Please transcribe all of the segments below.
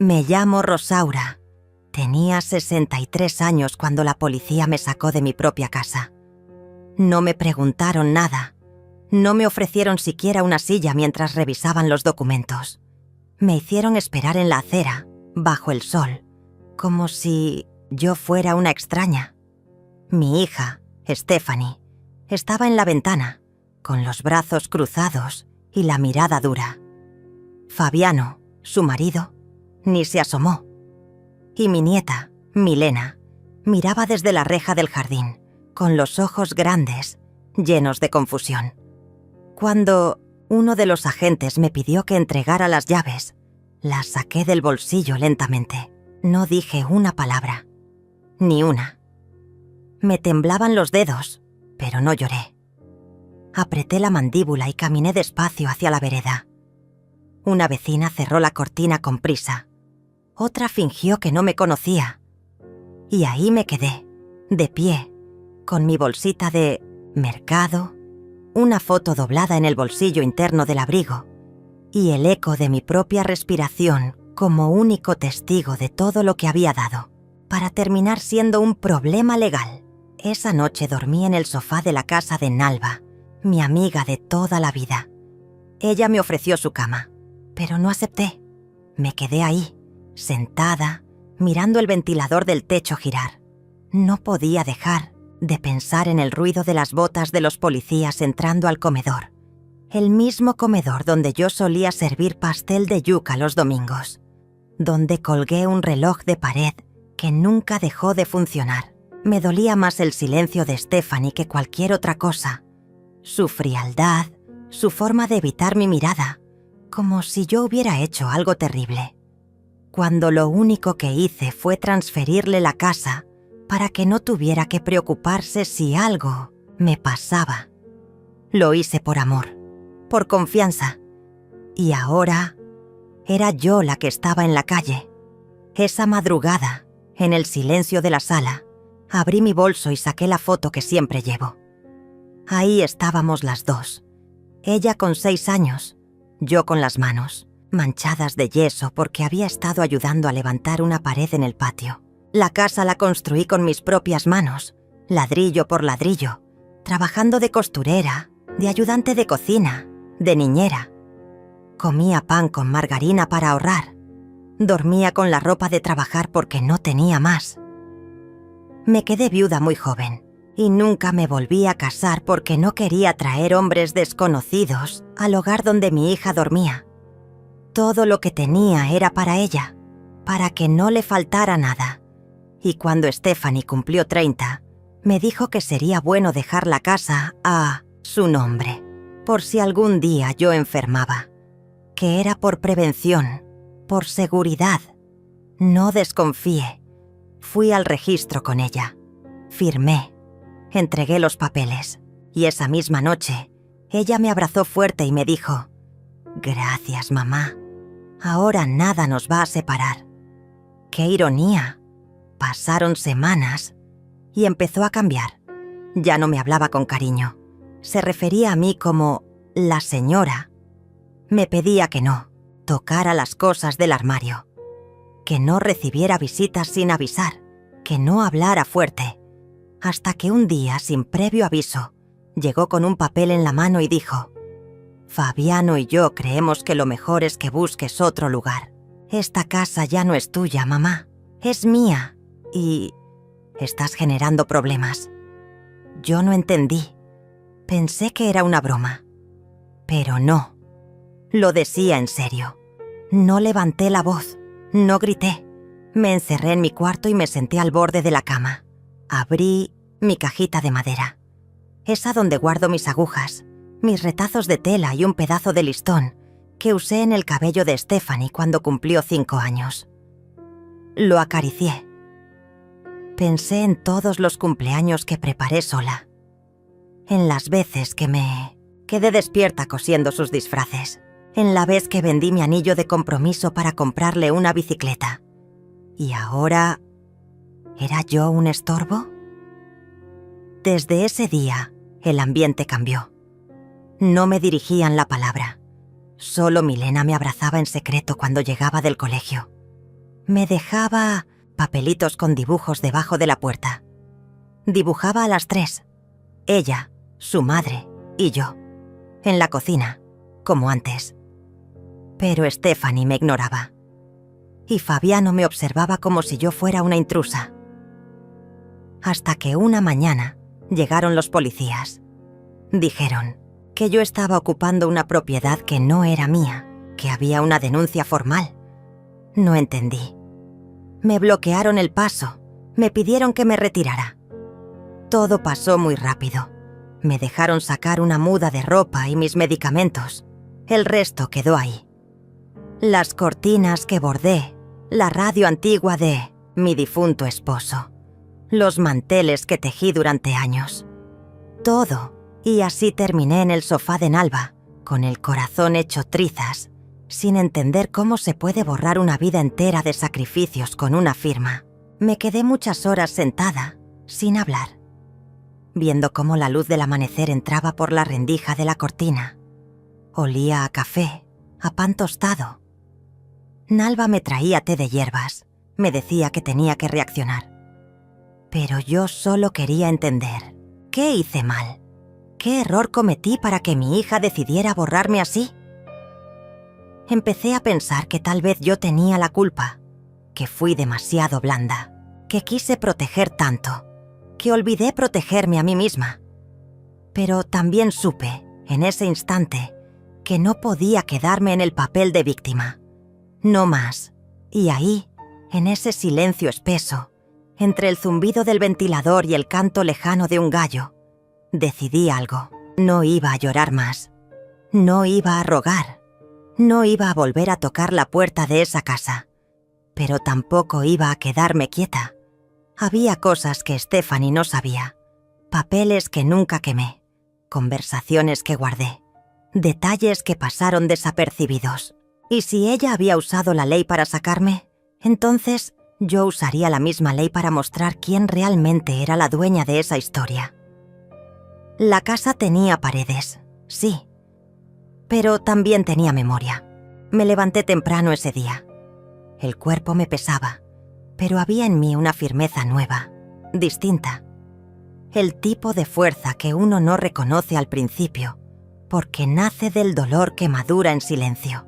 Me llamo Rosaura. Tenía 63 años cuando la policía me sacó de mi propia casa. No me preguntaron nada. No me ofrecieron siquiera una silla mientras revisaban los documentos. Me hicieron esperar en la acera, bajo el sol, como si yo fuera una extraña. Mi hija, Stephanie, estaba en la ventana, con los brazos cruzados y la mirada dura. Fabiano, su marido, ni se asomó. Y mi nieta, Milena, miraba desde la reja del jardín, con los ojos grandes, llenos de confusión. Cuando uno de los agentes me pidió que entregara las llaves, las saqué del bolsillo lentamente. No dije una palabra, ni una. Me temblaban los dedos, pero no lloré. Apreté la mandíbula y caminé despacio hacia la vereda. Una vecina cerró la cortina con prisa. Otra fingió que no me conocía. Y ahí me quedé, de pie, con mi bolsita de mercado, una foto doblada en el bolsillo interno del abrigo y el eco de mi propia respiración como único testigo de todo lo que había dado, para terminar siendo un problema legal. Esa noche dormí en el sofá de la casa de Nalva, mi amiga de toda la vida. Ella me ofreció su cama, pero no acepté. Me quedé ahí, sentada, mirando el ventilador del techo girar. No podía dejar de pensar en el ruido de las botas de los policías entrando al comedor. El mismo comedor donde yo solía servir pastel de yuca los domingos. Donde colgué un reloj de pared que nunca dejó de funcionar. Me dolía más el silencio de Stephanie que cualquier otra cosa. Su frialdad, su forma de evitar mi mirada, como si yo hubiera hecho algo terrible. Cuando lo único que hice fue transferirle la casa para que no tuviera que preocuparse si algo me pasaba. Lo hice por amor, por confianza. Y ahora era yo la que estaba en la calle. Esa madrugada, en el silencio de la sala, abrí mi bolso y saqué la foto que siempre llevo. Ahí estábamos las dos. Ella con 6 años, yo con las manos manchadas de yeso porque había estado ayudando a levantar una pared en el patio. La casa la construí con mis propias manos, ladrillo por ladrillo, trabajando de costurera, de ayudante de cocina, de niñera. Comía pan con margarina para ahorrar. Dormía con la ropa de trabajar porque no tenía más. Me quedé viuda muy joven y nunca me volví a casar porque no quería traer hombres desconocidos al hogar donde mi hija dormía. Todo lo que tenía era para ella, para que no le faltara nada. Y cuando Stephanie cumplió 30, me dijo que sería bueno dejar la casa a su nombre, por si algún día yo enfermaba. Que era por prevención, por seguridad. No desconfíe. Fui al registro con ella. Firmé. Entregué los papeles. Y esa misma noche, ella me abrazó fuerte y me dijo: «Gracias, mamá. Ahora nada nos va a separar». ¡Qué ironía! Pasaron semanas y empezó a cambiar. Ya no me hablaba con cariño. Se refería a mí como la señora. Me pedía que no tocara las cosas del armario, que no recibiera visitas sin avisar, que no hablara fuerte, hasta que un día, sin previo aviso, llegó con un papel en la mano y dijo: «Fabiano y yo creemos que lo mejor es que busques otro lugar. Esta casa ya no es tuya, mamá, es mía, y estás generando problemas». Yo no entendí. Pensé que era una broma. Pero no. Lo decía en serio. No levanté la voz, no grité. Me encerré en mi cuarto y me senté al borde de la cama. Abrí mi cajita de madera. Esa donde guardo mis agujas, mis retazos de tela y un pedazo de listón que usé en el cabello de Stephanie cuando cumplió 5 años. Lo acaricié. Pensé en todos los cumpleaños que preparé sola. En las veces que me quedé despierta cosiendo sus disfraces. En la vez que vendí mi anillo de compromiso para comprarle una bicicleta. ¿Y ahora era yo un estorbo? Desde ese día, el ambiente cambió. No me dirigían la palabra. Solo Milena me abrazaba en secreto cuando llegaba del colegio. Me dejaba papelitos con dibujos debajo de la puerta. Dibujaba a las 3. Ella, su madre y yo. En la cocina, como antes. Pero Stephanie me ignoraba. Y Fabiano me observaba como si yo fuera una intrusa. Hasta que una mañana llegaron los policías. Dijeron que yo estaba ocupando una propiedad que no era mía, que había una denuncia formal. No entendí. Me bloquearon el paso, me pidieron que me retirara. Todo pasó muy rápido. Me dejaron sacar una muda de ropa y mis medicamentos. El resto quedó ahí. Las cortinas que bordé, la radio antigua de mi difunto esposo, los manteles que tejí durante años. Todo, y así terminé en el sofá de Nalva, con el corazón hecho trizas, sin entender cómo se puede borrar una vida entera de sacrificios con una firma. Me quedé muchas horas sentada, sin hablar, viendo cómo la luz del amanecer entraba por la rendija de la cortina. Olía a café, a pan tostado. Nalva me traía té de hierbas, me decía que tenía que reaccionar. Pero yo solo quería entender. ¿Qué hice mal? ¿Qué error cometí para que mi hija decidiera borrarme así? Empecé a pensar que tal vez yo tenía la culpa, que fui demasiado blanda, que quise proteger tanto, que olvidé protegerme a mí misma. Pero también supe, en ese instante, que no podía quedarme en el papel de víctima. No más. Y ahí, en ese silencio espeso, entre el zumbido del ventilador y el canto lejano de un gallo, decidí algo. No iba a llorar más. No iba a rogar. No iba a volver a tocar la puerta de esa casa. Pero tampoco iba a quedarme quieta. Había cosas que Stephanie no sabía. Papeles que nunca quemé. Conversaciones que guardé. Detalles que pasaron desapercibidos. Y si ella había usado la ley para sacarme, entonces yo usaría la misma ley para mostrar quién realmente era la dueña de esa historia. La casa tenía paredes, sí, pero también tenía memoria. Me levanté temprano ese día. El cuerpo me pesaba, pero había en mí una firmeza nueva, distinta. El tipo de fuerza que uno no reconoce al principio, porque nace del dolor que madura en silencio.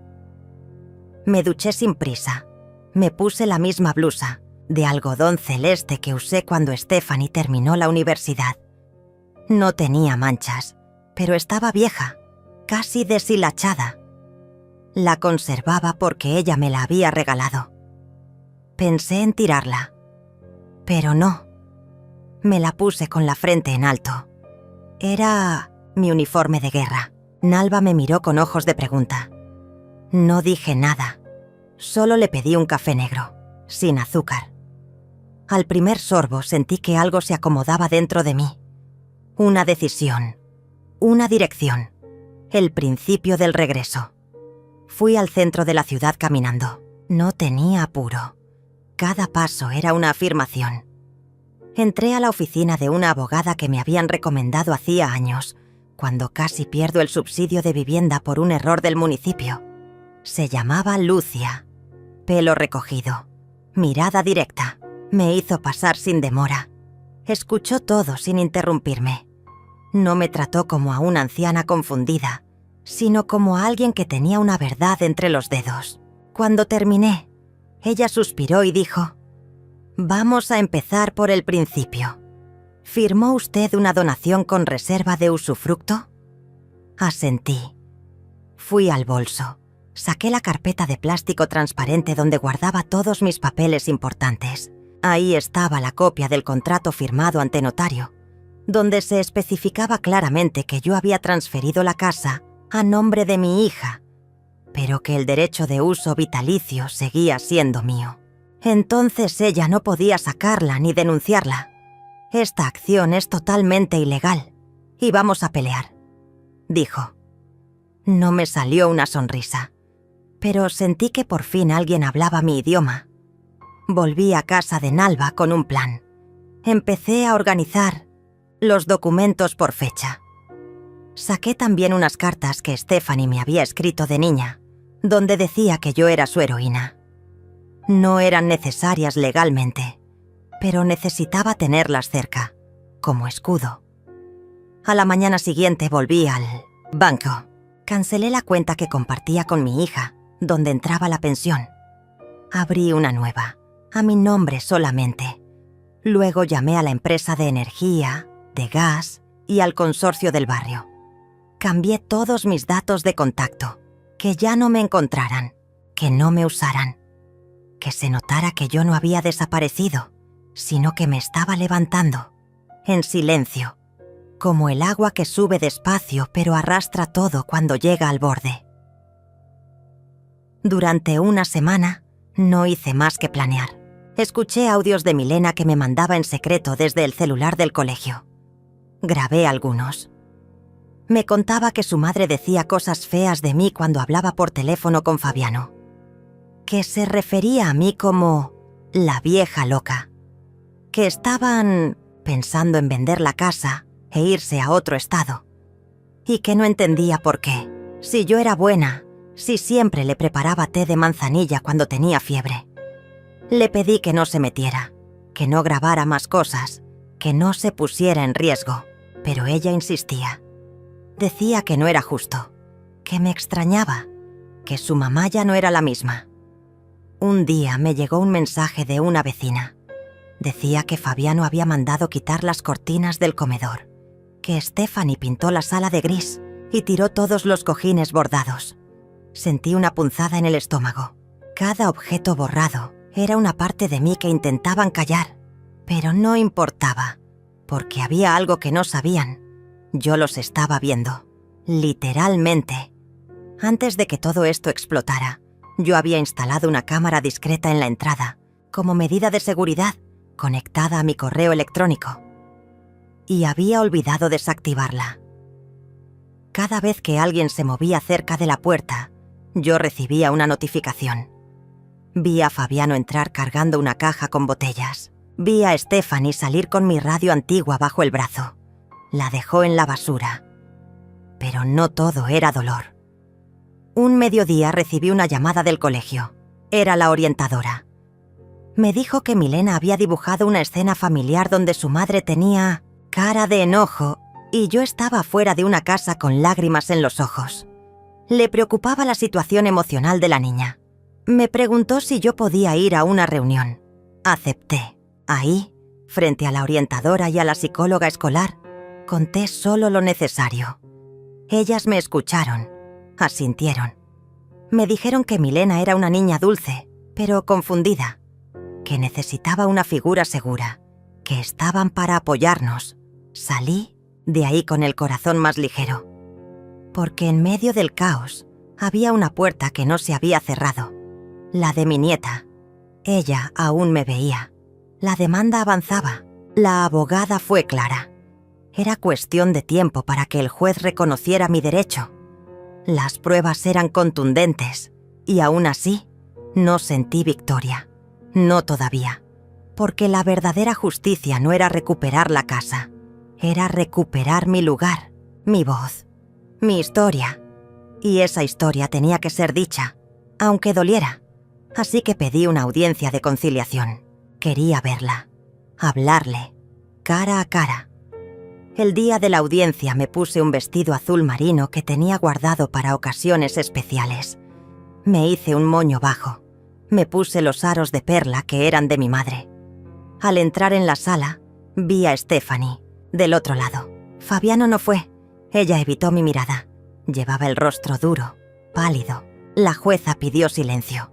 Me duché sin prisa. Me puse la misma blusa, de algodón celeste que usé cuando Stephanie terminó la universidad. No tenía manchas, pero estaba vieja, casi deshilachada. La conservaba porque ella me la había regalado. Pensé en tirarla, pero no. Me la puse con la frente en alto. Era mi uniforme de guerra. Nalva me miró con ojos de pregunta. No dije nada. Solo le pedí un café negro, sin azúcar. Al primer sorbo sentí que algo se acomodaba dentro de mí. Una decisión, una dirección, el principio del regreso. Fui al centro de la ciudad caminando. No tenía apuro. Cada paso era una afirmación. Entré a la oficina de una abogada que me habían recomendado hacía años, cuando casi pierdo el subsidio de vivienda por un error del municipio. Se llamaba Lucia. Pelo recogido, mirada directa. Me hizo pasar sin demora. Escuchó todo sin interrumpirme. No me trató como a una anciana confundida, sino como a alguien que tenía una verdad entre los dedos. Cuando terminé, ella suspiró y dijo: «Vamos a empezar por el principio. ¿Firmó usted una donación con reserva de usufructo?» Asentí. Fui al bolso. Saqué la carpeta de plástico transparente donde guardaba todos mis papeles importantes. Ahí estaba la copia del contrato firmado ante notario, donde se especificaba claramente que yo había transferido la casa a nombre de mi hija, pero que el derecho de uso vitalicio seguía siendo mío. Entonces ella no podía sacarla ni denunciarla. Esta acción es totalmente ilegal y vamos a pelear, dijo. No me salió una sonrisa, pero sentí que por fin alguien hablaba mi idioma. Volví a casa de Nalva con un plan. Empecé a organizar los documentos por fecha. Saqué también unas cartas que Stephanie me había escrito de niña, donde decía que yo era su heroína. No eran necesarias legalmente, pero necesitaba tenerlas cerca, como escudo. A la mañana siguiente volví al banco. Cancelé la cuenta que compartía con mi hija, donde entraba la pensión. Abrí una nueva, a mi nombre solamente. Luego llamé a la empresa de energía, de gas y al consorcio del barrio. Cambié todos mis datos de contacto, que ya no me encontraran, que no me usaran, que se notara que yo no había desaparecido, sino que me estaba levantando, en silencio, como el agua que sube despacio pero arrastra todo cuando llega al borde. Durante una semana no hice más que planear. Escuché audios de Milena que me mandaba en secreto desde el celular del colegio. Grabé algunos. Me contaba que su madre decía cosas feas de mí cuando hablaba por teléfono con Fabiano, que se refería a mí como la vieja loca, que estaban pensando en vender la casa e irse a otro estado, y que no entendía por qué, si yo era buena, si siempre le preparaba té de manzanilla cuando tenía fiebre. Le pedí que no se metiera, que no grabara más cosas, que no se pusiera en riesgo, pero ella insistía. Decía que no era justo, que me extrañaba, que su mamá ya no era la misma. Un día me llegó un mensaje de una vecina. Decía que Fabiano había mandado quitar las cortinas del comedor, que Stephanie pintó la sala de gris y tiró todos los cojines bordados. Sentí una punzada en el estómago. Cada objeto borrado era una parte de mí que intentaban callar, pero no importaba, porque había algo que no sabían. Yo los estaba viendo, literalmente. Antes de que todo esto explotara, yo había instalado una cámara discreta en la entrada, como medida de seguridad, conectada a mi correo electrónico. Y había olvidado desactivarla. Cada vez que alguien se movía cerca de la puerta, yo recibía una notificación. Vi a Fabiano entrar cargando una caja con botellas. Vi a Stephanie salir con mi radio antigua bajo el brazo. La dejó en la basura. Pero no todo era dolor. Un mediodía recibí una llamada del colegio. Era la orientadora. Me dijo que Milena había dibujado una escena familiar donde su madre tenía cara de enojo y yo estaba fuera de una casa con lágrimas en los ojos. Le preocupaba la situación emocional de la niña. Me preguntó si yo podía ir a una reunión. Acepté. Ahí, frente a la orientadora y a la psicóloga escolar, conté solo lo necesario. Ellas me escucharon, asintieron. Me dijeron que Milena era una niña dulce, pero confundida, que necesitaba una figura segura, que estaban para apoyarnos. Salí de ahí con el corazón más ligero, porque en medio del caos había una puerta que no se había cerrado, la de mi nieta. Ella aún me veía. La demanda avanzaba. La abogada fue clara. Era cuestión de tiempo para que el juez reconociera mi derecho. Las pruebas eran contundentes, y aún así, no sentí victoria. No todavía. Porque la verdadera justicia no era recuperar la casa. Era recuperar mi lugar, mi voz, mi historia. Y esa historia tenía que ser dicha, aunque doliera. Así que pedí una audiencia de conciliación. Quería verla, hablarle, cara a cara. El día de la audiencia me puse un vestido azul marino que tenía guardado para ocasiones especiales. Me hice un moño bajo. Me puse los aros de perla que eran de mi madre. Al entrar en la sala, vi a Stephanie, del otro lado. Fabiano no fue. Ella evitó mi mirada. Llevaba el rostro duro, pálido. La jueza pidió silencio.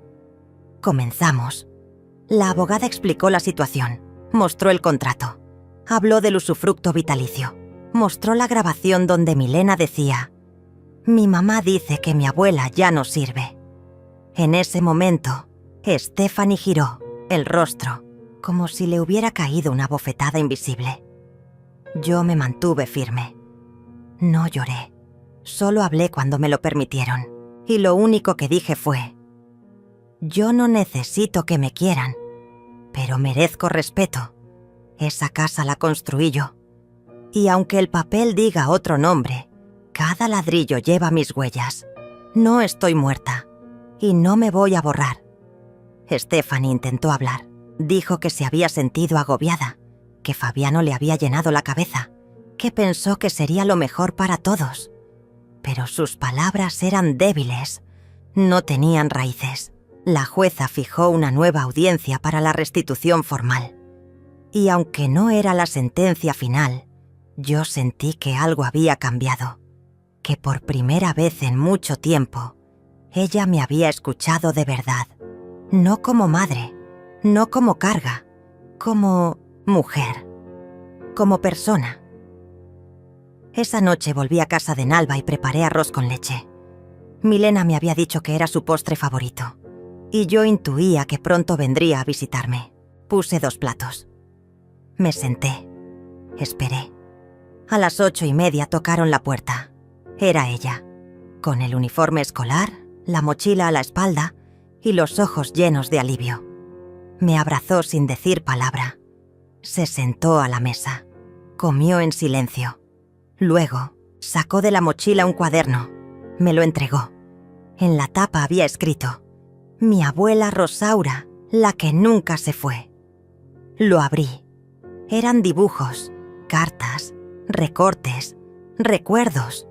Comenzamos. La abogada explicó la situación, mostró el contrato, habló del usufructo vitalicio, mostró la grabación donde Milena decía: «Mi mamá dice que mi abuela ya no sirve». En ese momento, Stephanie giró el rostro, como si le hubiera caído una bofetada invisible. Yo me mantuve firme. No lloré, solo hablé cuando me lo permitieron, y lo único que dije fue: «Yo no necesito que me quieran, pero merezco respeto. Esa casa la construí yo. Y aunque el papel diga otro nombre, cada ladrillo lleva mis huellas. No estoy muerta y no me voy a borrar. Stephanie intentó hablar. Dijo que se había sentido agobiada, que Fabiano le había llenado la cabeza, que pensó que sería lo mejor para todos. Pero sus palabras eran débiles, no tenían raíces. La jueza fijó una nueva audiencia para la restitución formal. Y aunque no era la sentencia final, yo sentí que algo había cambiado, que por primera vez en mucho tiempo, ella me había escuchado de verdad, no como madre, no como carga, como mujer, como persona. Esa noche volví a casa de Nalva y preparé arroz con leche. Milena me había dicho que era su postre favorito, y yo intuía que pronto vendría a visitarme. Puse 2 platos. Me senté. Esperé. A las 8:30 tocaron la puerta. Era ella, con el uniforme escolar, la mochila a la espalda y los ojos llenos de alivio. Me abrazó sin decir palabra. Se sentó a la mesa. Comió en silencio. Luego, sacó de la mochila un cuaderno. Me lo entregó. En la tapa había escrito: «Mi abuela Rosaura, la que nunca se fue». Lo abrí. Eran dibujos, cartas, recortes, recuerdos.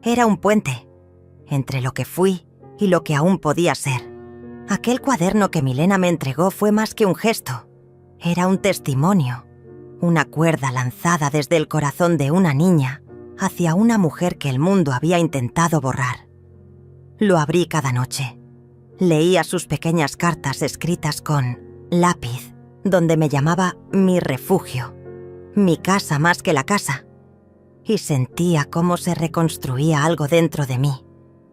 Era un puente entre lo que fui y lo que aún podía ser. Aquel cuaderno que Milena me entregó fue más que un gesto. Era un testimonio, una cuerda lanzada desde el corazón de una niña hacia una mujer que el mundo había intentado borrar. Lo abrí cada noche. Leía sus pequeñas cartas escritas con lápiz, donde me llamaba mi refugio, mi casa más que la casa. Y sentía cómo se reconstruía algo dentro de mí,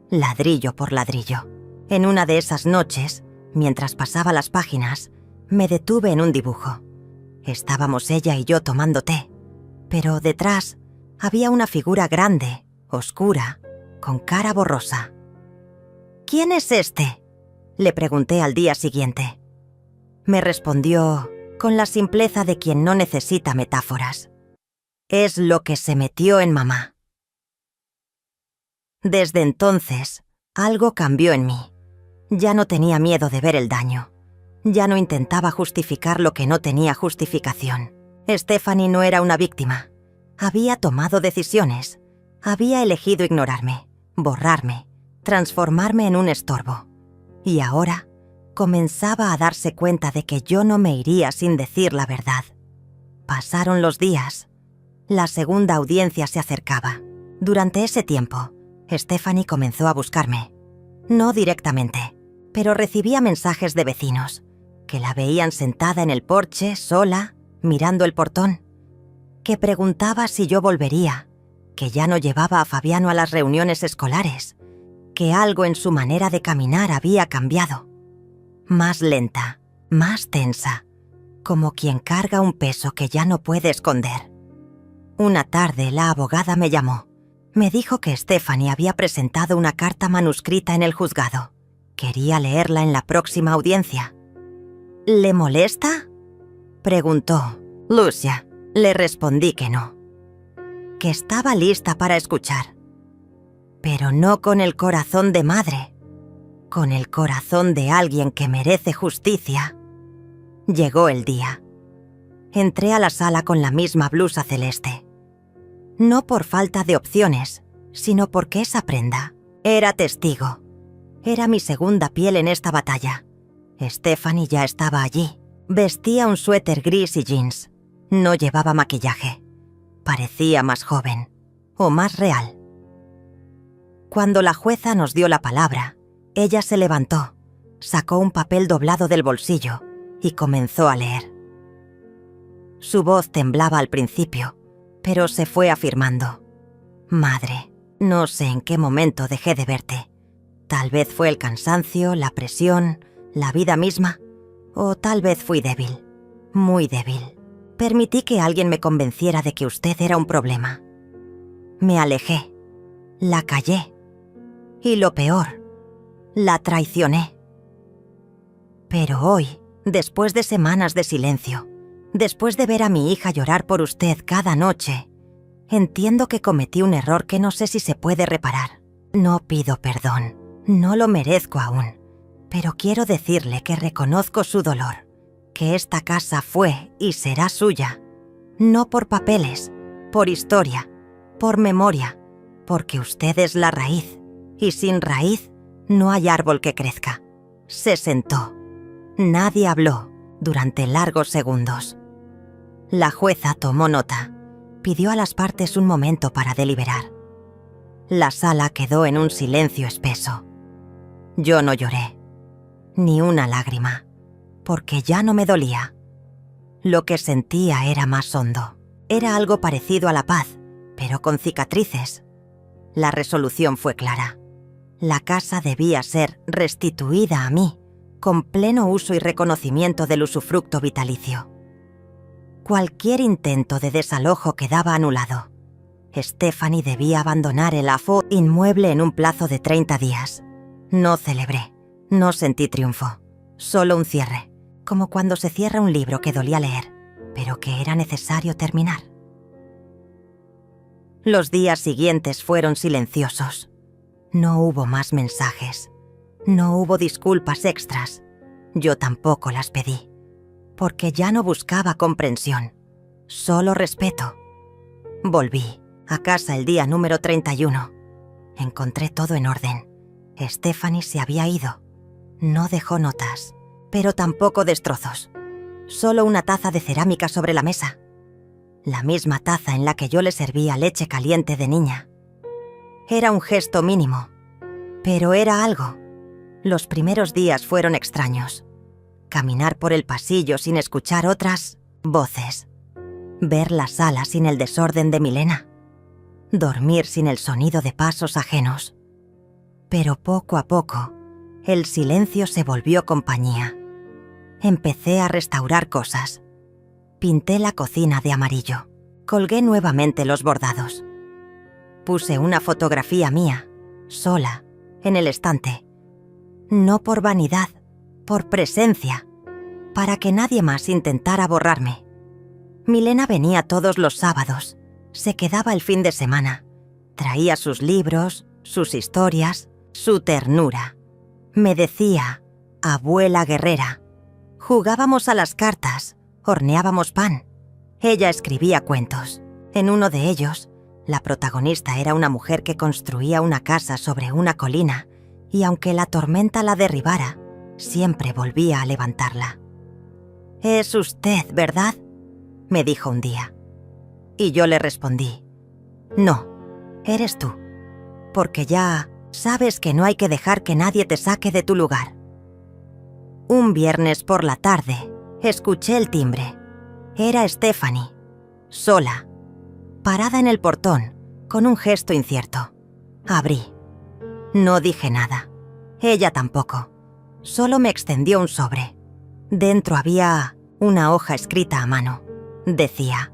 ladrillo por ladrillo. En una de esas noches, mientras pasaba las páginas, me detuve en un dibujo. Estábamos ella y yo tomando té, pero detrás había una figura grande, oscura, con cara borrosa. «¿Quién es este?», le pregunté al día siguiente. Me respondió con la simpleza de quien no necesita metáforas: «Es lo que se metió en mamá». Desde entonces, algo cambió en mí. Ya no tenía miedo de ver el daño. Ya no intentaba justificar lo que no tenía justificación. Stephanie no era una víctima. Había tomado decisiones. Había elegido ignorarme, borrarme, transformarme en un estorbo. Y ahora comenzaba a darse cuenta de que yo no me iría sin decir la verdad. Pasaron los días. La segunda audiencia se acercaba. Durante ese tiempo, Stephanie comenzó a buscarme. No directamente, pero recibía mensajes de vecinos, que la veían sentada en el porche, sola, mirando el portón, que preguntaba si yo volvería, que ya no llevaba a Fabiano a las reuniones escolares, que algo en su manera de caminar había cambiado. Más lenta, más tensa, como quien carga un peso que ya no puede esconder. Una tarde la abogada me llamó. Me dijo que Stephanie había presentado una carta manuscrita en el juzgado. Quería leerla en la próxima audiencia. «¿Le molesta?», preguntó. «Lucia», le respondí que no. Que estaba lista para escuchar. Pero no con el corazón de madre, con el corazón de alguien que merece justicia. Llegó el día. Entré a la sala con la misma blusa celeste. No por falta de opciones, sino porque esa prenda era testigo. Era mi segunda piel en esta batalla. Stephanie ya estaba allí. Vestía un suéter gris y jeans. No llevaba maquillaje. Parecía más joven, o más real. Cuando la jueza nos dio la palabra, ella se levantó, sacó un papel doblado del bolsillo y comenzó a leer. Su voz temblaba al principio, pero se fue afirmando. «Madre, no sé en qué momento dejé de verte. Tal vez fue el cansancio, la presión, la vida misma, o tal vez fui débil, muy débil. Permití que alguien me convenciera de que usted era un problema. Me alejé, la callé, y lo peor, la traicioné. Pero hoy, después de semanas de silencio, después de ver a mi hija llorar por usted cada noche, entiendo que cometí un error que no sé si se puede reparar. No pido perdón, no lo merezco aún, Pero quiero decirle que reconozco su dolor, que esta casa fue y será suya, no por papeles, por historia, por memoria, porque usted es la raíz, y sin raíz no hay árbol que crezca. Se sentó. Nadie habló durante largos segundos. La jueza tomó nota. Pidió a las partes un momento para deliberar. La sala quedó en un silencio espeso. Yo no lloré, ni una lágrima, porque ya no me dolía. Lo que sentía era más hondo. Era algo parecido a la paz, pero con cicatrices. La resolución fue clara. La casa debía ser restituida a mí, con pleno uso y reconocimiento del usufructo vitalicio. Cualquier intento de desalojo quedaba anulado. Stephanie debía abandonar el AFO inmueble en un plazo de 30 días. No celebré, no sentí triunfo, solo un cierre, como cuando se cierra un libro que dolía leer, pero que era necesario terminar. Los días siguientes fueron silenciosos. No hubo más mensajes. No hubo disculpas extras. Yo tampoco las pedí, porque ya no buscaba comprensión, solo respeto. Volví a casa el día número 31. Encontré todo en orden. Stephanie se había ido. No dejó notas, pero tampoco destrozos. Solo una taza de cerámica sobre la mesa. La misma taza en la que yo le servía leche caliente de niña. Era un gesto mínimo, pero era algo. Los primeros días fueron extraños. Caminar por el pasillo sin escuchar otras voces. Ver la sala sin el desorden de Milena. Dormir sin el sonido de pasos ajenos. Pero poco a poco, el silencio se volvió compañía. Empecé a restaurar cosas. Pinté la cocina de amarillo. Colgué nuevamente los bordados. Puse una fotografía mía, sola, en el estante. No por vanidad, por presencia, para que nadie más intentara borrarme. Milena venía todos los sábados, se quedaba el fin de semana. Traía sus libros, sus historias, su ternura. Me decía, abuela guerrera. Jugábamos a las cartas, horneábamos pan. Ella escribía cuentos. En uno de ellos, la protagonista era una mujer que construía una casa sobre una colina y aunque la tormenta la derribara, siempre volvía a levantarla. «Es usted, ¿verdad?», me dijo un día. Y yo le respondí, «No, eres tú, porque ya sabes que no hay que dejar que nadie te saque de tu lugar». Un viernes por la tarde, escuché el timbre. Era Stephanie, sola, parada en el portón, con un gesto incierto. Abrí. No dije nada. Ella tampoco. Solo me extendió un sobre. Dentro había una hoja escrita a mano. Decía,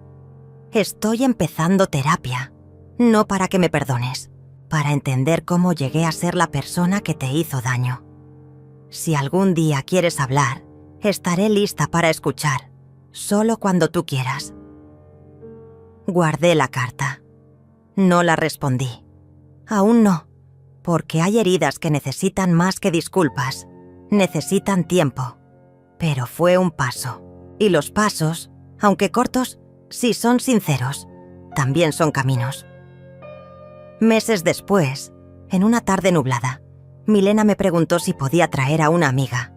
«Estoy empezando terapia, no para que me perdones, para entender cómo llegué a ser la persona que te hizo daño. Si algún día quieres hablar, estaré lista para escuchar, solo cuando tú quieras». Guardé la carta. No la respondí. Aún no, porque hay heridas que necesitan más que disculpas. Necesitan tiempo. Pero fue un paso. Y los pasos, aunque cortos, si son sinceros, también son caminos. Meses después, en una tarde nublada, Milena me preguntó si podía traer a una amiga.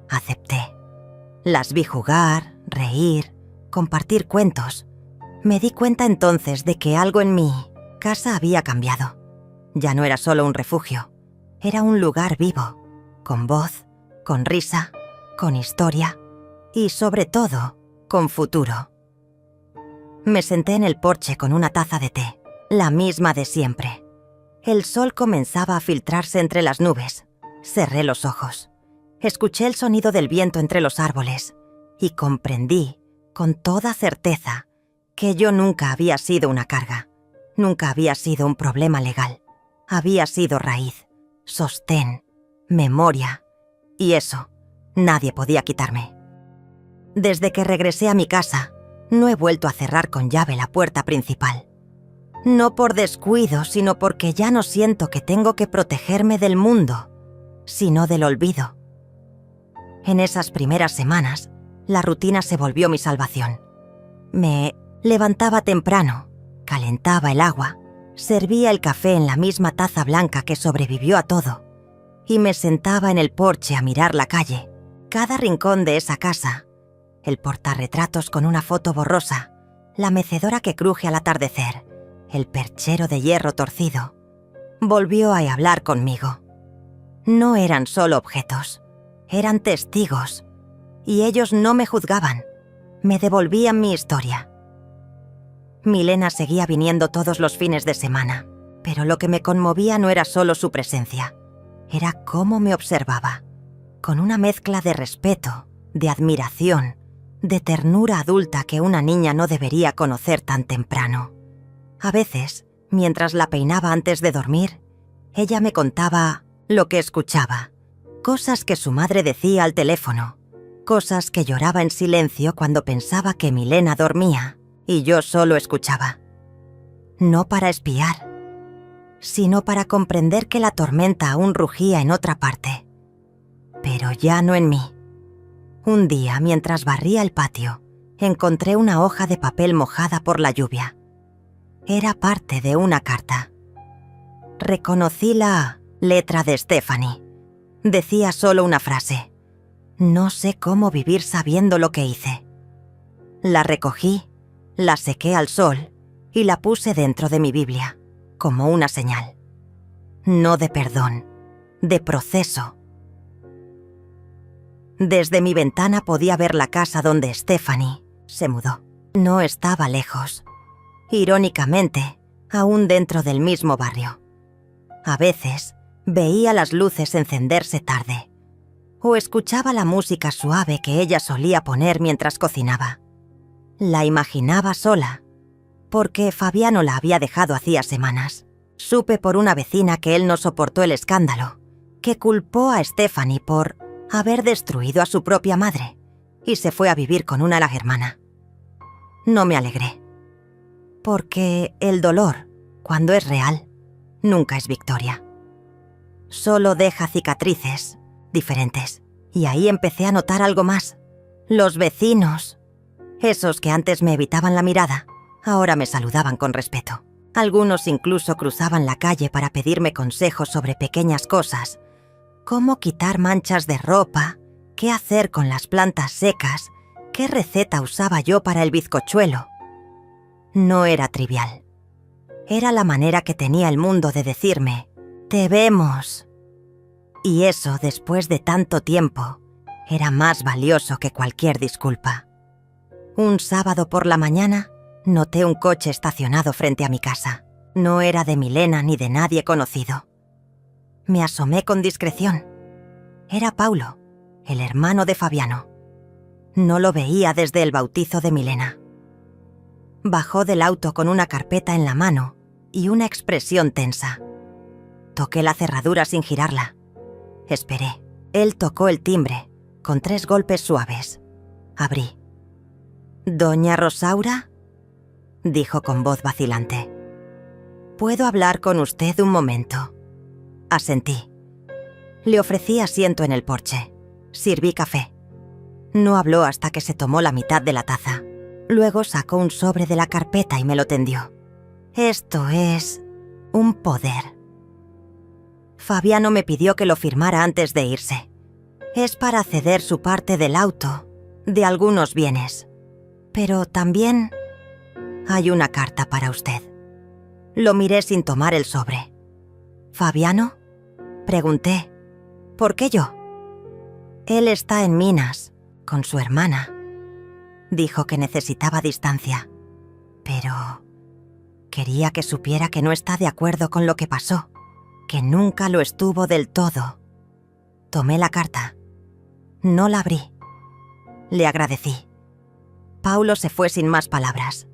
Acepté. Las vi jugar, reír, compartir cuentos. Me di cuenta entonces de que algo en mi casa había cambiado. Ya no era solo un refugio, era un lugar vivo, con voz, con risa, con historia y, sobre todo, con futuro. Me senté en el porche con una taza de té, la misma de siempre. El sol comenzaba a filtrarse entre las nubes. Cerré los ojos. Escuché el sonido del viento entre los árboles y comprendí, con toda certeza, que yo nunca había sido una carga, nunca había sido un problema legal. Había sido raíz, sostén, memoria, y eso nadie podía quitarme. Desde que regresé a mi casa, no he vuelto a cerrar con llave la puerta principal. No por descuido, sino porque ya no siento que tengo que protegerme del mundo, sino del olvido, En esas primeras semanas, la rutina se volvió mi salvación. Me levantaba temprano, calentaba el agua, servía el café en la misma taza blanca que sobrevivió a todo y me sentaba en el porche a mirar la calle, cada rincón de esa casa, el portarretratos con una foto borrosa, la mecedora que cruje al atardecer, el perchero de hierro torcido. Volvió a hablar conmigo. No eran solo objetos, eran testigos, y ellos no me juzgaban, me devolvían mi historia. Milena seguía viniendo todos los fines de semana, pero lo que me conmovía no era solo su presencia, era cómo me observaba, con una mezcla de respeto, de admiración, de ternura adulta que una niña no debería conocer tan temprano. A veces, mientras la peinaba antes de dormir, ella me contaba lo que escuchaba, cosas que su madre decía al teléfono, cosas que lloraba en silencio cuando pensaba que Milena dormía y yo solo escuchaba. No para espiar, sino para comprender que la tormenta aún rugía en otra parte, pero ya no en mí. Un día, mientras barría el patio, encontré una hoja de papel mojada por la lluvia. Era parte de una carta. Reconocí la letra de Stephanie. Decía solo una frase: no sé cómo vivir sabiendo lo que hice. La recogí, la sequé al sol y la puse dentro de mi Biblia, como una señal. No de perdón, de proceso. Desde mi ventana podía ver la casa donde Stephanie se mudó. No estaba lejos. Irónicamente, aún dentro del mismo barrio. A veces, veía las luces encenderse tarde, o escuchaba la música suave que ella solía poner mientras cocinaba. La imaginaba sola, porque Fabiano la había dejado hacía semanas. Supe por una vecina que él no soportó el escándalo, que culpó a Stephanie por haber destruido a su propia madre y se fue a vivir con una hermana. No me alegré, porque el dolor, cuando es real, nunca es victoria. Solo deja cicatrices diferentes. Y ahí empecé a notar algo más. Los vecinos, esos que antes me evitaban la mirada, ahora me saludaban con respeto. Algunos incluso cruzaban la calle para pedirme consejos sobre pequeñas cosas. Cómo quitar manchas de ropa, qué hacer con las plantas secas, qué receta usaba yo para el bizcochuelo. No era trivial. Era la manera que tenía el mundo de decirme: te vemos. Y eso, después de tanto tiempo, era más valioso que cualquier disculpa. Un sábado por la mañana, noté un coche estacionado frente a mi casa. No era de Milena ni de nadie conocido. Me asomé con discreción. Era Paulo, el hermano de Fabiano. No lo veía desde el bautizo de Milena. Bajó del auto con una carpeta en la mano y una expresión tensa. Toqué la cerradura sin girarla. Esperé. Él tocó el timbre, con 3 golpes suaves. Abrí. «¿Doña Rosaura?», dijo con voz vacilante. «¿Puedo hablar con usted un momento?». Asentí. Le ofrecí asiento en el porche. Sirví café. No habló hasta que se tomó la mitad de la taza. Luego sacó un sobre de la carpeta y me lo tendió. «Esto es un poder». Fabiano me pidió que lo firmara antes de irse. Es para ceder su parte del auto, de algunos bienes. Pero también hay una carta para usted. Lo miré sin tomar el sobre. «¿Fabiano?», pregunté. «¿Por qué yo?». «Él está en Minas, con su hermana». Dijo que necesitaba distancia. Pero quería que supiera que no está de acuerdo con lo que pasó, que nunca lo estuvo del todo. Tomé la carta. No la abrí. Le agradecí. Paulo se fue sin más palabras.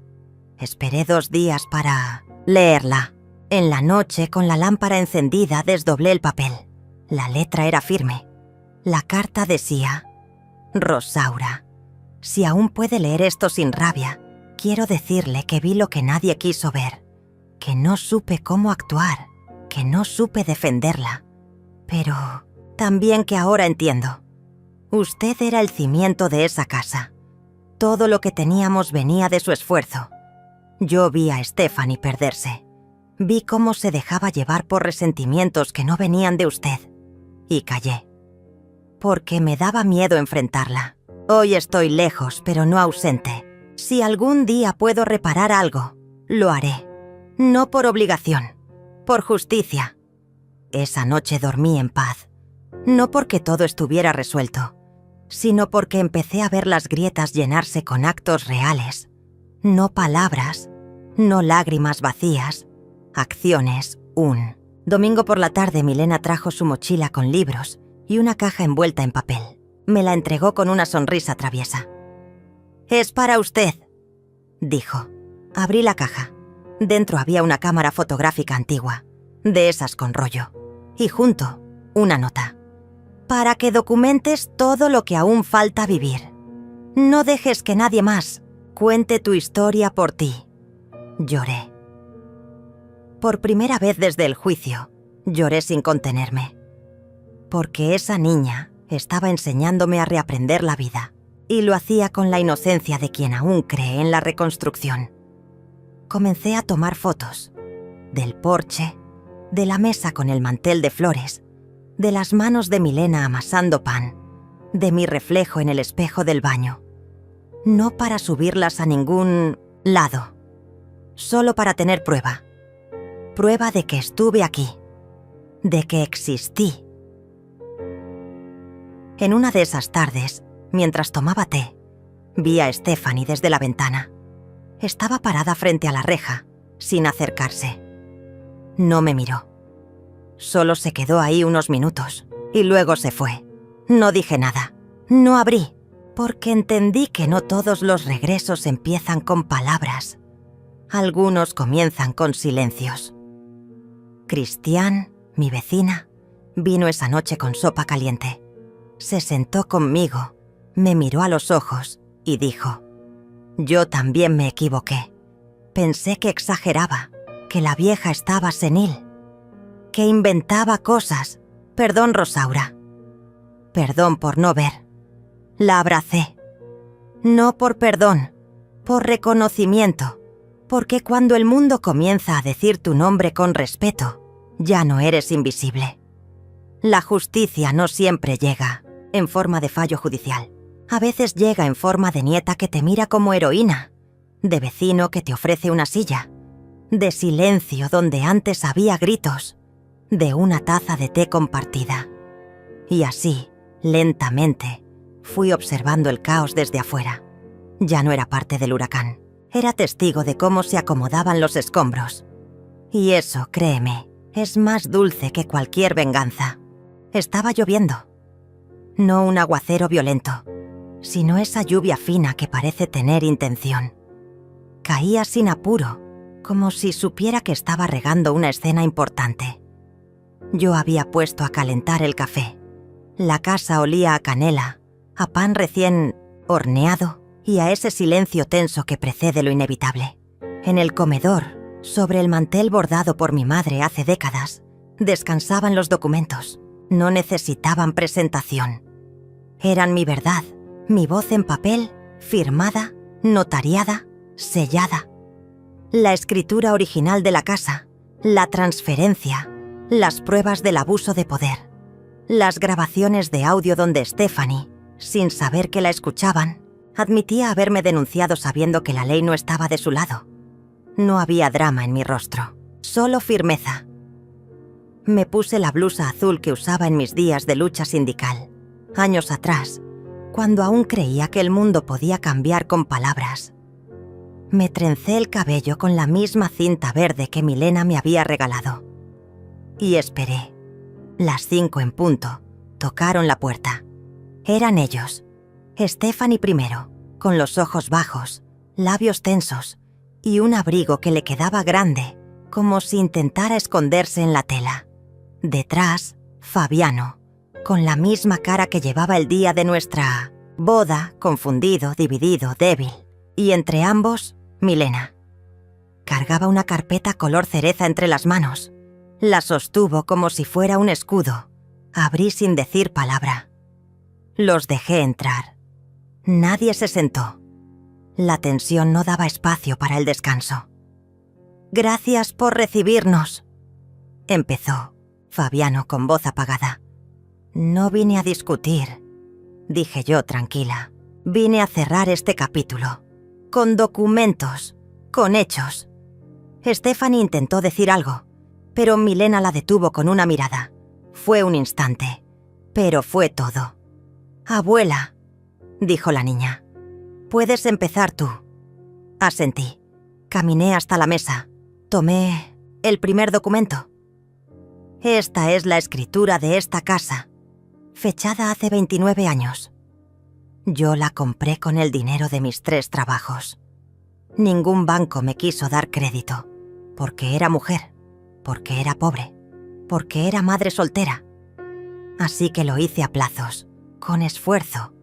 Esperé 2 días para leerla. En la noche, con la lámpara encendida, desdoblé el papel. La letra era firme. La carta decía: «Rosaura, si aún puede leer esto sin rabia, quiero decirle que vi lo que nadie quiso ver, que no supe cómo actuar, que no supe defenderla, pero también que ahora entiendo. Usted era el cimiento de esa casa. Todo lo que teníamos venía de su esfuerzo. Yo vi a Stephanie perderse. Vi cómo se dejaba llevar por resentimientos que no venían de usted. Y callé. Porque me daba miedo enfrentarla. Hoy estoy lejos, pero no ausente. Si algún día puedo reparar algo, lo haré. No por obligación, por justicia. Esa noche dormí en paz. No porque todo estuviera resuelto, sino porque empecé a ver las grietas llenarse con actos reales. No palabras, no lágrimas vacías, acciones. Domingo por la tarde Milena trajo su mochila con libros y una caja envuelta en papel. Me la entregó con una sonrisa traviesa. «Es para usted», dijo. Abrí la caja. Dentro había una cámara fotográfica antigua, de esas con rollo, y junto, una nota. «Para que documentes todo lo que aún falta vivir. No dejes que nadie más cuente tu historia por ti». Lloré. Por primera vez desde el juicio, lloré sin contenerme. Porque esa niña estaba enseñándome a reaprender la vida, y lo hacía con la inocencia de quien aún cree en la reconstrucción. Comencé a tomar fotos, del porche, de la mesa con el mantel de flores, de las manos de Milena amasando pan, de mi reflejo en el espejo del baño. No para subirlas a ningún lado, solo para tener prueba. Prueba de que estuve aquí, de que existí. En una de esas tardes, mientras tomaba té, vi a Stephanie desde la ventana. Estaba parada frente a la reja, sin acercarse. No me miró. Solo se quedó ahí unos minutos, y luego se fue. No dije nada. No abrí, porque entendí que no todos los regresos empiezan con palabras. Algunos comienzan con silencios. Cristian, mi vecina, vino esa noche con sopa caliente. Se sentó conmigo, me miró a los ojos y dijo: «Yo también me equivoqué. Pensé que exageraba, que la vieja estaba senil, que inventaba cosas. Perdón, Rosaura. Perdón por no ver». La abracé. No por perdón, por reconocimiento, porque cuando el mundo comienza a decir tu nombre con respeto, ya no eres invisible. La justicia no siempre llega en forma de fallo judicial. A veces llega en forma de nieta que te mira como heroína, de vecino que te ofrece una silla, de silencio donde antes había gritos, de una taza de té compartida. Y así, lentamente, fui observando el caos desde afuera. Ya no era parte del huracán. Era testigo de cómo se acomodaban los escombros. Y eso, créeme, es más dulce que cualquier venganza. Estaba lloviendo. No un aguacero violento, sino esa lluvia fina que parece tener intención. Caía sin apuro, como si supiera que estaba regando una escena importante. Yo había puesto a calentar el café. La casa olía a canela, a pan recién horneado y a ese silencio tenso que precede lo inevitable. En el comedor, sobre el mantel bordado por mi madre hace décadas, descansaban los documentos. No necesitaban presentación. Eran mi verdad, mi voz en papel, firmada, notariada, sellada. La escritura original de la casa, la transferencia, las pruebas del abuso de poder, las grabaciones de audio donde Stephanie, sin saber que la escuchaban, admitía haberme denunciado sabiendo que la ley no estaba de su lado. No había drama en mi rostro, solo firmeza. Me puse la blusa azul que usaba en mis días de lucha sindical, años atrás, cuando aún creía que el mundo podía cambiar con palabras. Me trencé el cabello con la misma cinta verde que Milena me había regalado. Y esperé. Las 5 en punto, tocaron la puerta. Eran ellos. Stephanie primero, con los ojos bajos, labios tensos y un abrigo que le quedaba grande, como si intentara esconderse en la tela. Detrás, Fabiano, con la misma cara que llevaba el día de nuestra boda, confundido, dividido, débil. Y entre ambos, Milena. Cargaba una carpeta color cereza entre las manos. La sostuvo como si fuera un escudo. Abrí sin decir palabra. Los dejé entrar. Nadie se sentó. La tensión no daba espacio para el descanso. «Gracias por recibirnos», empezó Fabiano con voz apagada. «No vine a discutir», dije yo tranquila. «Vine a cerrar este capítulo. Con documentos, con hechos». Stephanie intentó decir algo, pero Milena la detuvo con una mirada. Fue un instante, pero fue todo. «Abuela», dijo la niña, «puedes empezar tú». Asentí. Caminé hasta la mesa. Tomé el primer documento. «Esta es la escritura de esta casa, fechada hace 29 años. Yo la compré con el dinero de mis 3 trabajos. Ningún banco me quiso dar crédito, porque era mujer, porque era pobre, porque era madre soltera. Así que lo hice a plazos, con esfuerzo,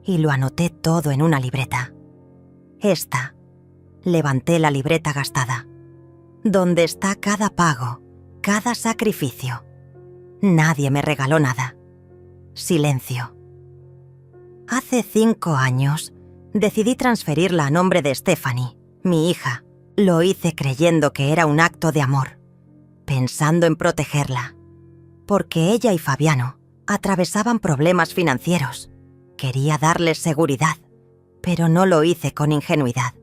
y lo anoté todo en una libreta. Esta». Levanté la libreta gastada, donde está cada pago, cada sacrificio. Nadie me regaló nada. Silencio. Hace 5 años decidí transferirla a nombre de Stephanie, mi hija. Lo hice creyendo que era un acto de amor, pensando en protegerla, porque ella y Fabiano atravesaban problemas financieros. Quería darles seguridad, pero no lo hice con ingenuidad.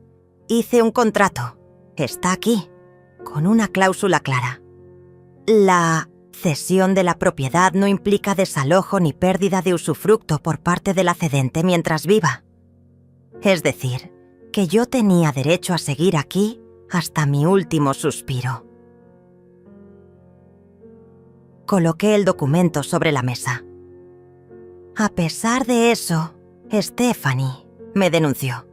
Hice un contrato. Está aquí, con una cláusula clara. La cesión de la propiedad no implica desalojo ni pérdida de usufructo por parte de la cedente mientras viva. Es decir, que yo tenía derecho a seguir aquí hasta mi último suspiro. Coloqué el documento sobre la mesa. A pesar de eso, Stephanie me denunció.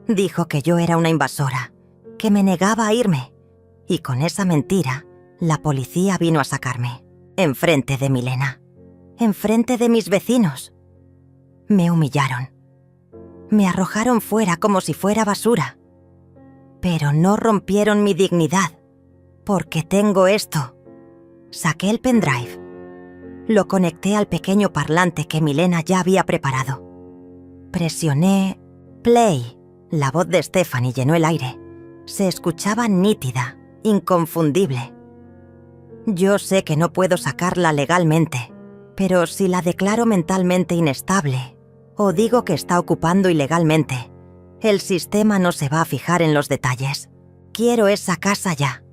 Dijo que yo era una invasora, que me negaba a irme, y con esa mentira, la policía vino a sacarme, enfrente de Milena, enfrente de mis vecinos. Me humillaron. Me arrojaron fuera como si fuera basura. Pero no rompieron mi dignidad, porque tengo esto. Saqué el pendrive. Lo conecté al pequeño parlante que Milena ya había preparado. Presioné play. La voz de Stephanie llenó el aire. Se escuchaba nítida, inconfundible. Yo sé que no puedo sacarla legalmente, pero si la declaro mentalmente inestable o digo que está ocupando ilegalmente, el sistema no se va a fijar en los detalles. Quiero esa casa ya.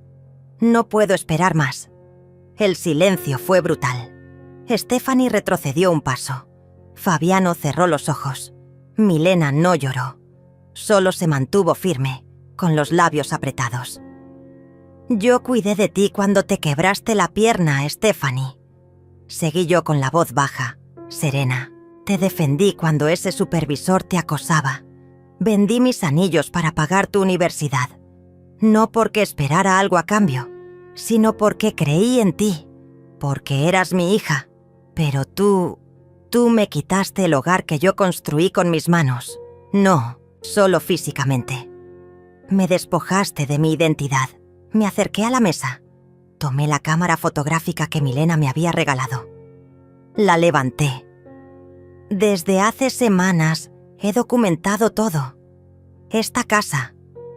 No puedo esperar más. El silencio fue brutal. Stephanie retrocedió un paso. Fabiano cerró los ojos. Milena no lloró. Solo se mantuvo firme, con los labios apretados. «Yo cuidé de ti cuando te quebraste la pierna, Stephanie». Seguí yo con la voz baja, serena. «Te defendí cuando ese supervisor te acosaba. Vendí mis anillos para pagar tu universidad. No porque esperara algo a cambio, sino porque creí en ti, porque eras mi hija. Pero tú me quitaste el hogar que yo construí con mis manos. No, solo físicamente. Me despojaste de mi identidad». Me acerqué a la mesa. Tomé la cámara fotográfica que Milena me había regalado. La levanté. «Desde hace semanas he documentado todo. Esta casa,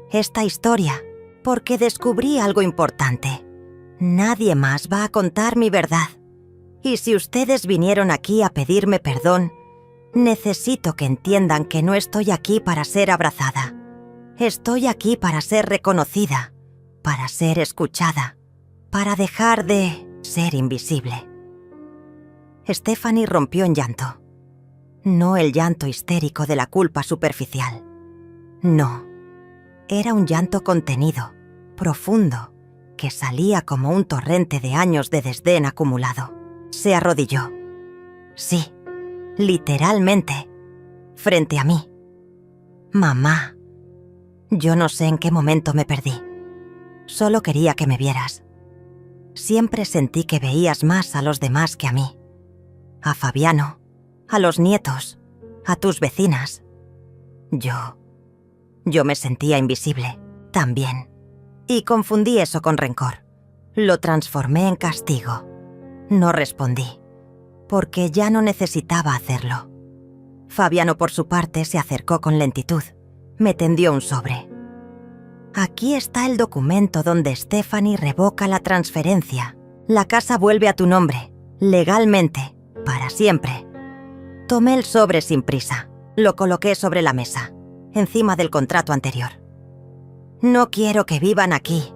esta historia, porque descubrí algo importante. Nadie más va a contar mi verdad. Y si ustedes vinieron aquí a pedirme perdón, necesito que entiendan que no estoy aquí para ser abrazada. Estoy aquí para ser reconocida, para ser escuchada, para dejar de ser invisible». Stephanie rompió en llanto. No el llanto histérico de la culpa superficial. No, era un llanto contenido, profundo, que salía como un torrente de años de desdén acumulado. Se arrodilló. Sí, literalmente, frente a mí. «Mamá, yo no sé en qué momento me perdí. Solo quería que me vieras. Siempre sentí que veías más a los demás que a mí. A Fabiano, a los nietos, a tus vecinas. Yo me sentía invisible, también. Y confundí eso con rencor. Lo transformé en castigo. No respondí, porque ya no necesitaba hacerlo. Fabiano, por su parte, se acercó con lentitud. Me tendió un sobre. Aquí está el documento donde Stephanie revoca la transferencia. La casa vuelve a tu nombre, legalmente, para siempre. Tomé el sobre sin prisa. Lo coloqué sobre la mesa, encima del contrato anterior. No quiero que vivan aquí.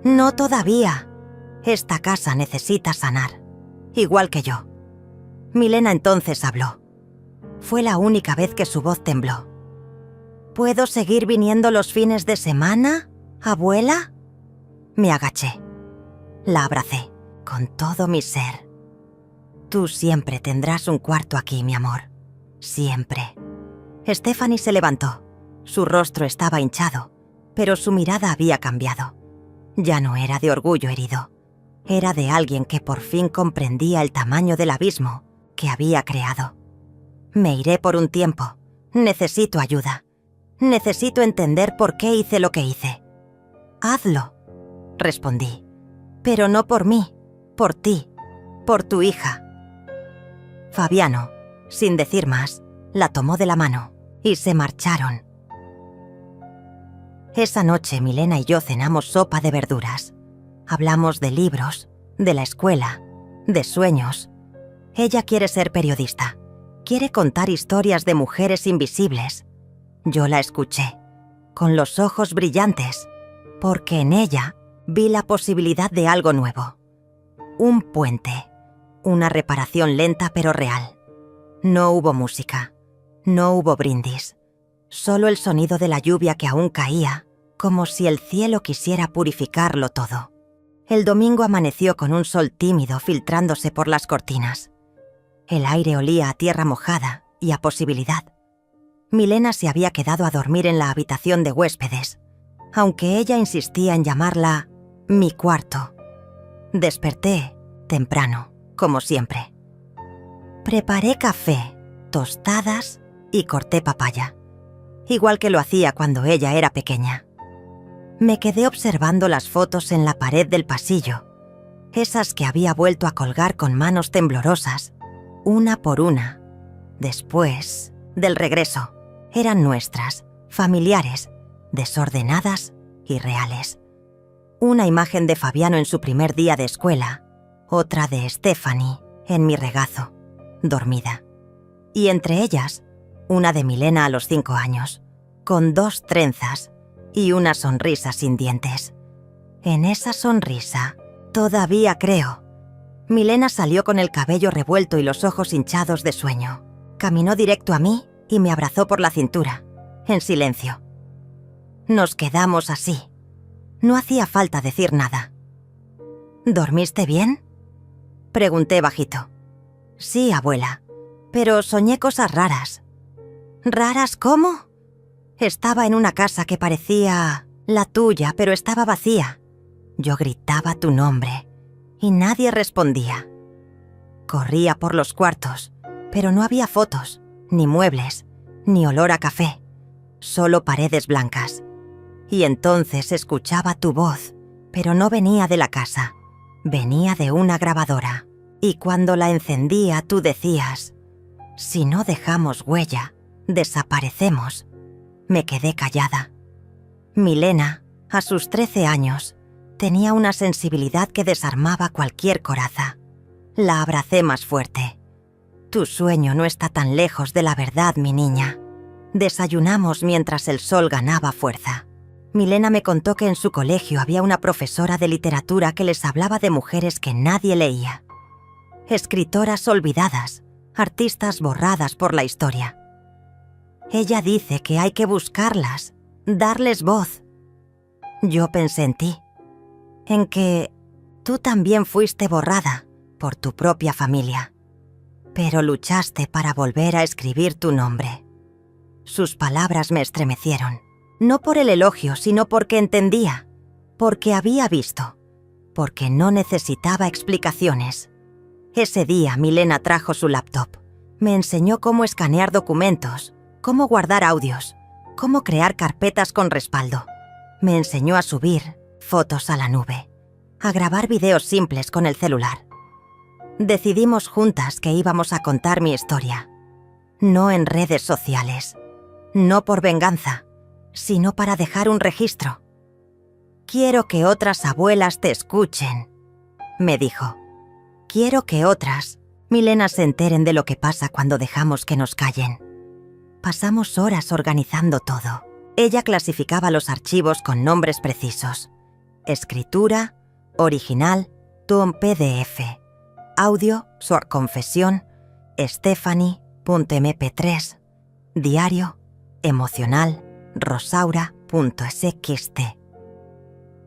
No todavía. Esta casa necesita sanar, igual que yo. Milena entonces habló. Fue la única vez que su voz tembló. ¿Puedo seguir viniendo los fines de semana, abuela? Me agaché. La abracé con todo mi ser. Tú siempre tendrás un cuarto aquí, mi amor. Siempre. Stephanie se levantó. Su rostro estaba hinchado, pero su mirada había cambiado. Ya no era de orgullo herido. Era de alguien que por fin comprendía el tamaño del abismo que había creado. Me iré por un tiempo. Necesito ayuda. Necesito entender por qué hice lo que hice. Hazlo, respondí. Pero no por mí, por ti, por tu hija. Fabiano, sin decir más, la tomó de la mano y se marcharon. Esa noche Milena y yo cenamos sopa de verduras. Hablamos de libros, de la escuela, de sueños. Ella quiere ser periodista. Quiere contar historias de mujeres invisibles. Yo la escuché, con los ojos brillantes, porque en ella vi la posibilidad de algo nuevo. Un puente, una reparación lenta pero real. No hubo música, no hubo brindis, solo el sonido de la lluvia que aún caía, como si el cielo quisiera purificarlo todo. El domingo amaneció con un sol tímido filtrándose por las cortinas. El aire olía a tierra mojada y a posibilidad. Milena se había quedado a dormir en la habitación de huéspedes, aunque ella insistía en llamarla mi cuarto. Desperté temprano, como siempre. Preparé café, tostadas y corté papaya, igual que lo hacía cuando ella era pequeña. Me quedé observando las fotos en la pared del pasillo, esas que había vuelto a colgar con manos temblorosas, una por una. Después del regreso, eran nuestras, familiares, desordenadas y reales. Una imagen de Fabiano en su primer día de escuela, otra de Stephanie en mi regazo, dormida. Y entre ellas, una de Milena a los 5 años, con 2 trenzas y una sonrisa sin dientes. En esa sonrisa, todavía creo. Milena salió con el cabello revuelto y los ojos hinchados de sueño. Caminó directo a mí y me abrazó por la cintura, en silencio. Nos quedamos así. No hacía falta decir nada. ¿Dormiste bien?, pregunté bajito. Sí, abuela, pero soñé cosas raras. ¿Raras cómo? Estaba en una casa que parecía la tuya, pero estaba vacía. Yo gritaba tu nombre y nadie respondía. Corría por los cuartos, pero no había fotos, ni muebles, ni olor a café, solo paredes blancas. Y entonces escuchaba tu voz, pero no venía de la casa, venía de una grabadora. Y cuando la encendía tú decías, si no dejamos huella, desaparecemos. Me quedé callada. Milena, a sus 13 años, tenía una sensibilidad que desarmaba cualquier coraza. La abracé más fuerte. Tu sueño no está tan lejos de la verdad, mi niña. Desayunamos mientras el sol ganaba fuerza. Milena me contó que en su colegio había una profesora de literatura que les hablaba de mujeres que nadie leía. Escritoras olvidadas, artistas borradas por la historia. Ella dice que hay que buscarlas, darles voz. Yo pensé en ti, en que tú también fuiste borrada por tu propia familia, pero luchaste para volver a escribir tu nombre. Sus palabras me estremecieron, no por el elogio, sino porque entendía, porque había visto, porque no necesitaba explicaciones. Ese día Milena trajo su laptop, me enseñó cómo escanear documentos, cómo guardar audios, cómo crear carpetas con respaldo. Me enseñó a subir fotos a la nube, a grabar videos simples con el celular. Decidimos juntas que íbamos a contar mi historia. No en redes sociales. No por venganza, sino para dejar un registro. Quiero que otras abuelas te escuchen, me dijo. Quiero que otras, Milena, se enteren de lo que pasa cuando dejamos que nos callen. Pasamos horas organizando todo. Ella clasificaba los archivos con nombres precisos. Escritura, original, tom PDF. Audio, short confesión, Stephanie.mp3. Diario, emocional, rosaura.sxt.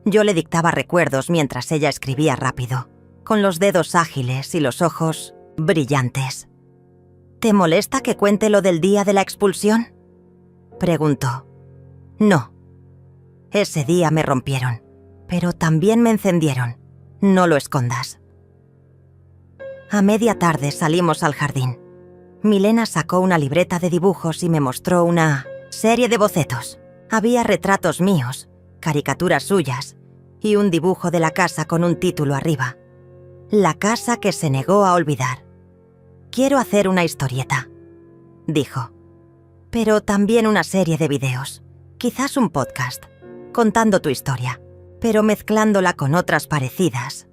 Yo le dictaba recuerdos mientras ella escribía rápido, con los dedos ágiles y los ojos brillantes. ¿Te molesta que cuente lo del día de la expulsión?, preguntó. No. Ese día me rompieron, pero también me encendieron. No lo escondas. A media tarde salimos al jardín. Milena sacó una libreta de dibujos y me mostró una serie de bocetos. Había retratos míos, caricaturas suyas y un dibujo de la casa con un título arriba. La casa que se negó a olvidar. Quiero hacer una historieta, dijo. Pero también una serie de videos, quizás un podcast, contando tu historia, pero mezclándola con otras parecidas.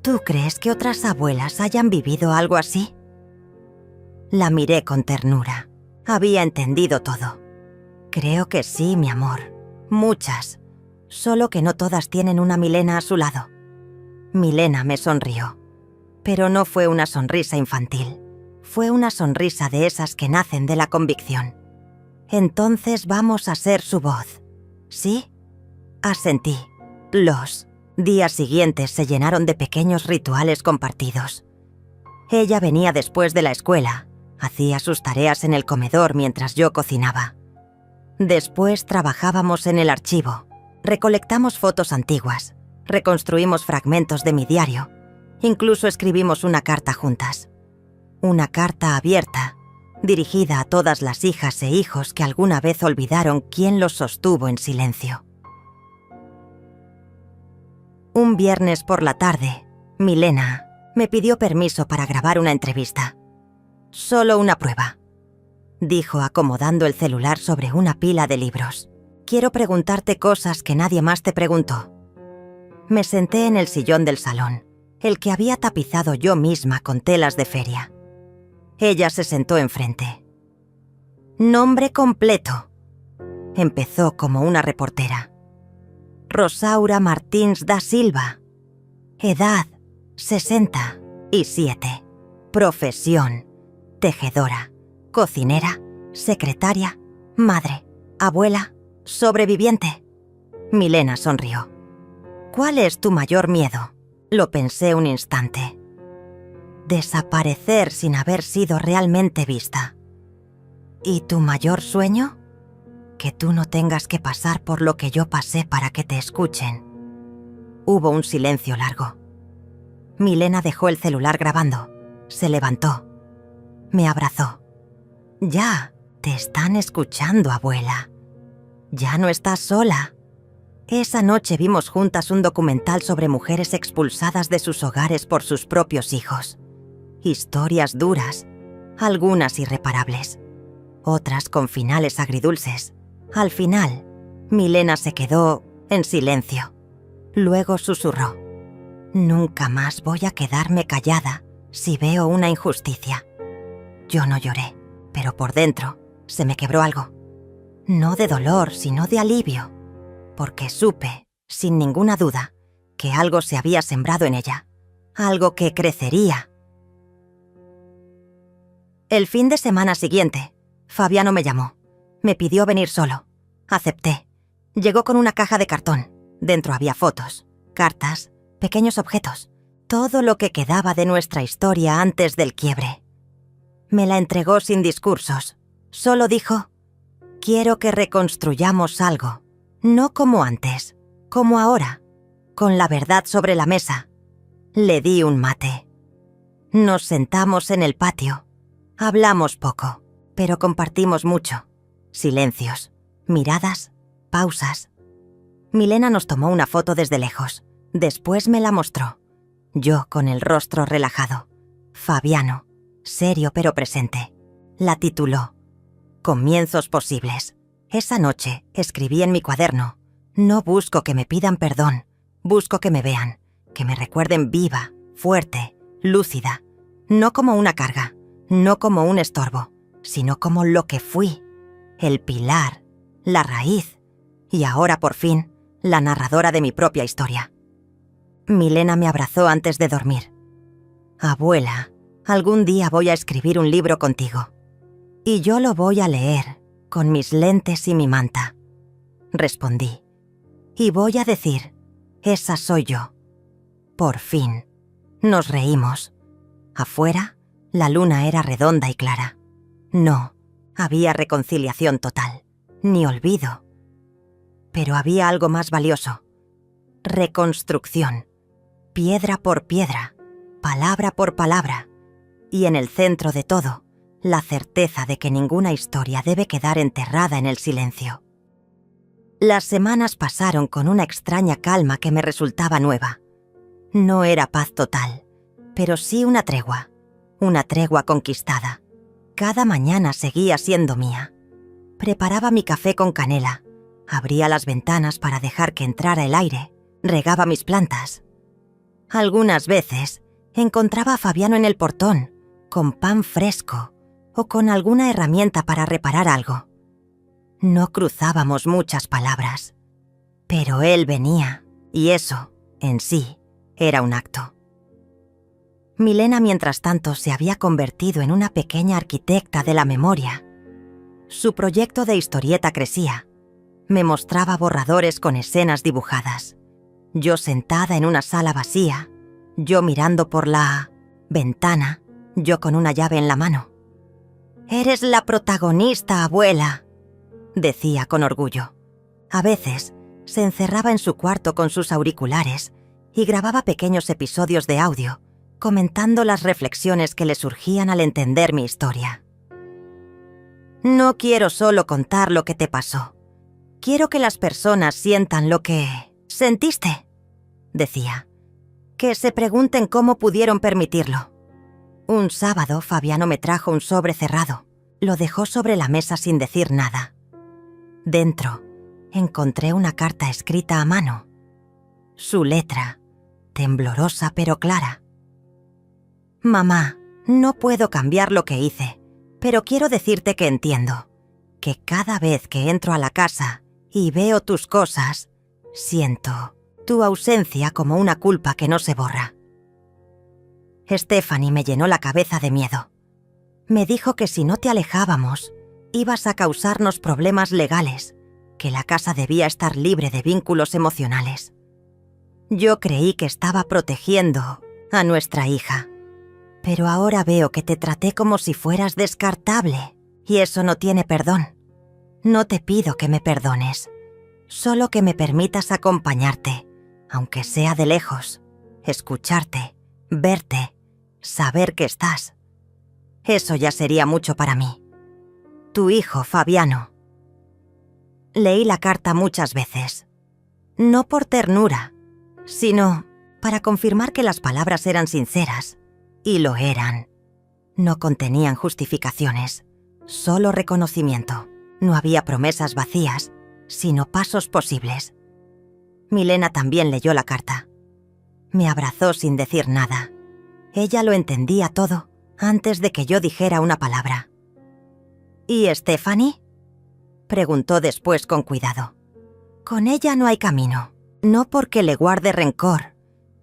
¿Tú crees que otras abuelas hayan vivido algo así? La miré con ternura. Había entendido todo. Creo que sí, mi amor. Muchas. Solo que no todas tienen una Milena a su lado. Milena me sonrió. Pero no fue una sonrisa infantil. Fue una sonrisa de esas que nacen de la convicción. Entonces vamos a ser su voz. ¿Sí? Asentí. Los días siguientes se llenaron de pequeños rituales compartidos. Ella venía después de la escuela. Hacía sus tareas en el comedor mientras yo cocinaba. Después trabajábamos en el archivo. Recolectamos fotos antiguas. Reconstruimos fragmentos de mi diario. Incluso escribimos una carta juntas. Una carta abierta, dirigida a todas las hijas e hijos que alguna vez olvidaron quién los sostuvo en silencio. Un viernes por la tarde, Milena me pidió permiso para grabar una entrevista. Solo una prueba, dijo acomodando el celular sobre una pila de libros. Quiero preguntarte cosas que nadie más te preguntó. Me senté en el sillón del salón, el que había tapizado yo misma con telas de feria. Ella se sentó enfrente. Nombre completo. Empezó como una reportera. Rosaura Martins da Silva. Edad, 67. Profesión, tejedora, cocinera, secretaria, madre, abuela, sobreviviente. Milena sonrió. ¿Cuál es tu mayor miedo? Lo pensé un instante. Desaparecer sin haber sido realmente vista. ¿Y tu mayor sueño? Que tú no tengas que pasar por lo que yo pasé para que te escuchen. Hubo un silencio largo. Milena dejó el celular grabando. Se levantó. Me abrazó. Ya, te están escuchando, abuela. Ya no estás sola. Esa noche vimos juntas un documental sobre mujeres expulsadas de sus hogares por sus propios hijos. Historias duras, algunas irreparables, otras con finales agridulces. Al final, Milena se quedó en silencio. Luego susurró: «Nunca más voy a quedarme callada si veo una injusticia». Yo no lloré, pero por dentro se me quebró algo. No de dolor, sino de alivio, porque supe, sin ninguna duda, que algo se había sembrado en ella, algo que crecería. El fin de semana siguiente, Fabiano me llamó. Me pidió venir solo. Acepté. Llegó con una caja de cartón. Dentro había fotos, cartas, pequeños objetos, todo lo que quedaba de nuestra historia antes del quiebre. Me la entregó sin discursos. Solo dijo: «Quiero que reconstruyamos algo, no como antes, como ahora, con la verdad sobre la mesa». Le di un mate. Nos sentamos en el patio. Hablamos poco, pero compartimos mucho. Silencios, miradas, pausas. Milena nos tomó una foto desde lejos. Después me la mostró. Yo con el rostro relajado. Fabiano, serio pero presente. La tituló Comienzos posibles. Esa noche escribí en mi cuaderno: no busco que me pidan perdón, busco que me vean, que me recuerden viva, fuerte, lúcida, no como una carga, no como un estorbo, sino como lo que fui, el pilar, la raíz, y ahora por fin, la narradora de mi propia historia. Milena me abrazó antes de dormir. Abuela, algún día voy a escribir un libro contigo. Y yo lo voy a leer, con mis lentes y mi manta. Respondí. Y voy a decir, esa soy yo. Por fin. Nos reímos. Afuera, la luna era redonda y clara. No, había reconciliación total, ni olvido. Pero había algo más valioso. Reconstrucción. Piedra por piedra, palabra por palabra. Y en el centro de todo, la certeza de que ninguna historia debe quedar enterrada en el silencio. Las semanas pasaron con una extraña calma que me resultaba nueva. No era paz total, pero sí una tregua conquistada. Cada mañana seguía siendo mía. Preparaba mi café con canela, abría las ventanas para dejar que entrara el aire, regaba mis plantas. Algunas veces encontraba a Fabiano en el portón, con pan fresco o con alguna herramienta para reparar algo. No cruzábamos muchas palabras, pero él venía, y eso, en sí, era un acto. Milena, mientras tanto, se había convertido en una pequeña arquitecta de la memoria. Su proyecto de historieta crecía. Me mostraba borradores con escenas dibujadas. Yo sentada en una sala vacía, yo mirando por la ventana, yo con una llave en la mano. «Eres la protagonista, abuela», decía con orgullo. A veces se encerraba en su cuarto con sus auriculares y grababa pequeños episodios de audio, comentando las reflexiones que le surgían al entender mi historia. «No quiero solo contar lo que te pasó. Quiero que las personas sientan lo que sentiste», decía. «Que se pregunten cómo pudieron permitirlo». Un sábado, Fabiano me trajo un sobre cerrado. Lo dejó sobre la mesa sin decir nada. Dentro, encontré una carta escrita a mano. Su letra, temblorosa pero clara. «Mamá, no puedo cambiar lo que hice, pero quiero decirte que entiendo, que cada vez que entro a la casa y veo tus cosas, siento tu ausencia como una culpa que no se borra». Stephanie me llenó la cabeza de miedo. Me dijo que si no te alejábamos, ibas a causarnos problemas legales, que la casa debía estar libre de vínculos emocionales. Yo creí que estaba protegiendo a nuestra hija, pero ahora veo que te traté como si fueras descartable, y eso no tiene perdón. No te pido que me perdones, solo que me permitas acompañarte, aunque sea de lejos, escucharte, verte, saber que estás. Eso ya sería mucho para mí. Tu hijo, Fabiano. Leí la carta muchas veces. No por ternura, sino para confirmar que las palabras eran sinceras. Y lo eran. No contenían justificaciones, solo reconocimiento. No había promesas vacías, sino pasos posibles. Milena también leyó la carta. Me abrazó sin decir nada. Ella lo entendía todo antes de que yo dijera una palabra. «¿Y Stephanie?», preguntó después con cuidado. «Con ella no hay camino, no porque le guarde rencor,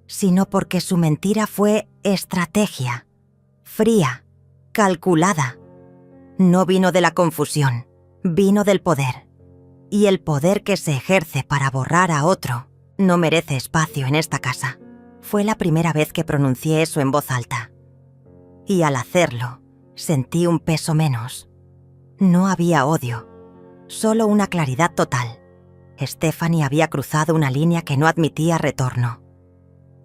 sino porque su mentira fue estrategia, fría, calculada. No vino de la confusión, vino del poder. Y el poder que se ejerce para borrar a otro no merece espacio en esta casa». Fue la primera vez que pronuncié eso en voz alta. Y al hacerlo, sentí un peso menos. No había odio, solo una claridad total. Stephanie había cruzado una línea que no admitía retorno.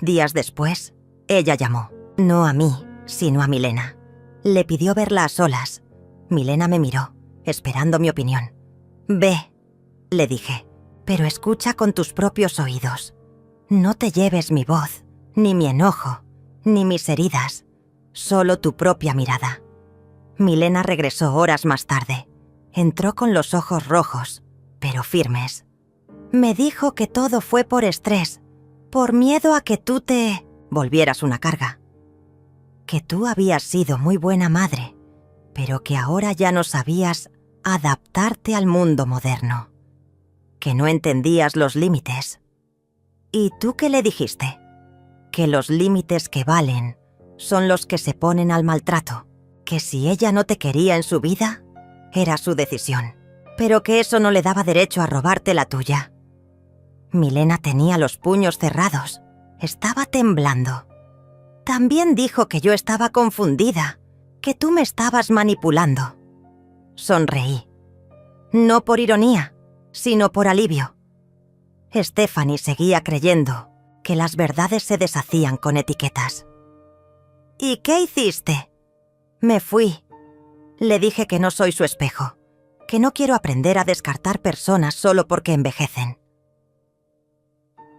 Días después, ella llamó, no a mí, sino a Milena. Le pidió verla a solas. Milena me miró, esperando mi opinión. «Ve», le dije, «pero escucha con tus propios oídos. No te lleves mi voz, ni mi enojo, ni mis heridas, solo tu propia mirada». Milena regresó horas más tarde. Entró con los ojos rojos, pero firmes. Me dijo que todo fue por estrés, por miedo a que tú te volvieras una carga. Que tú habías sido muy buena madre, pero que ahora ya no sabías adaptarte al mundo moderno. Que no entendías los límites. ¿Y tú qué le dijiste? Que los límites que valen son los que se ponen al maltrato. Que si ella no te quería en su vida, era su decisión, pero que eso no le daba derecho a robarte la tuya. Milena tenía los puños cerrados, estaba temblando. También dijo que yo estaba confundida, que tú me estabas manipulando. Sonreí. No por ironía, sino por alivio. Stephanie seguía creyendo que las verdades se deshacían con etiquetas. ¿Y qué hiciste? Me fui. Le dije que no soy su espejo, que no quiero aprender a descartar personas solo porque envejecen.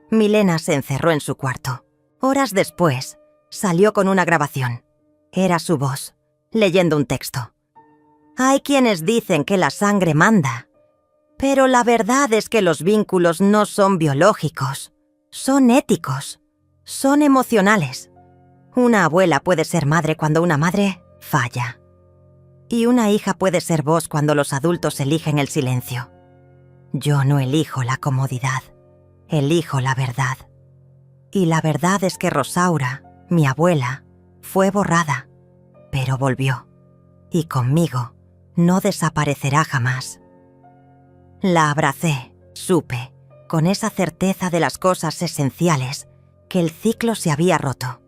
Milena se encerró en su cuarto. Horas después, salió con una grabación. Era su voz, leyendo un texto. Hay quienes dicen que la sangre manda, pero la verdad es que los vínculos no son biológicos, son éticos, son emocionales. Una abuela puede ser madre cuando una madre falla. Y una hija puede ser voz cuando los adultos eligen el silencio. Yo no elijo la comodidad, elijo la verdad. Y la verdad es que Rosaura, mi abuela, fue borrada, pero volvió. Y conmigo no desaparecerá jamás. La abracé, supe, con esa certeza de las cosas esenciales, que el ciclo se había roto,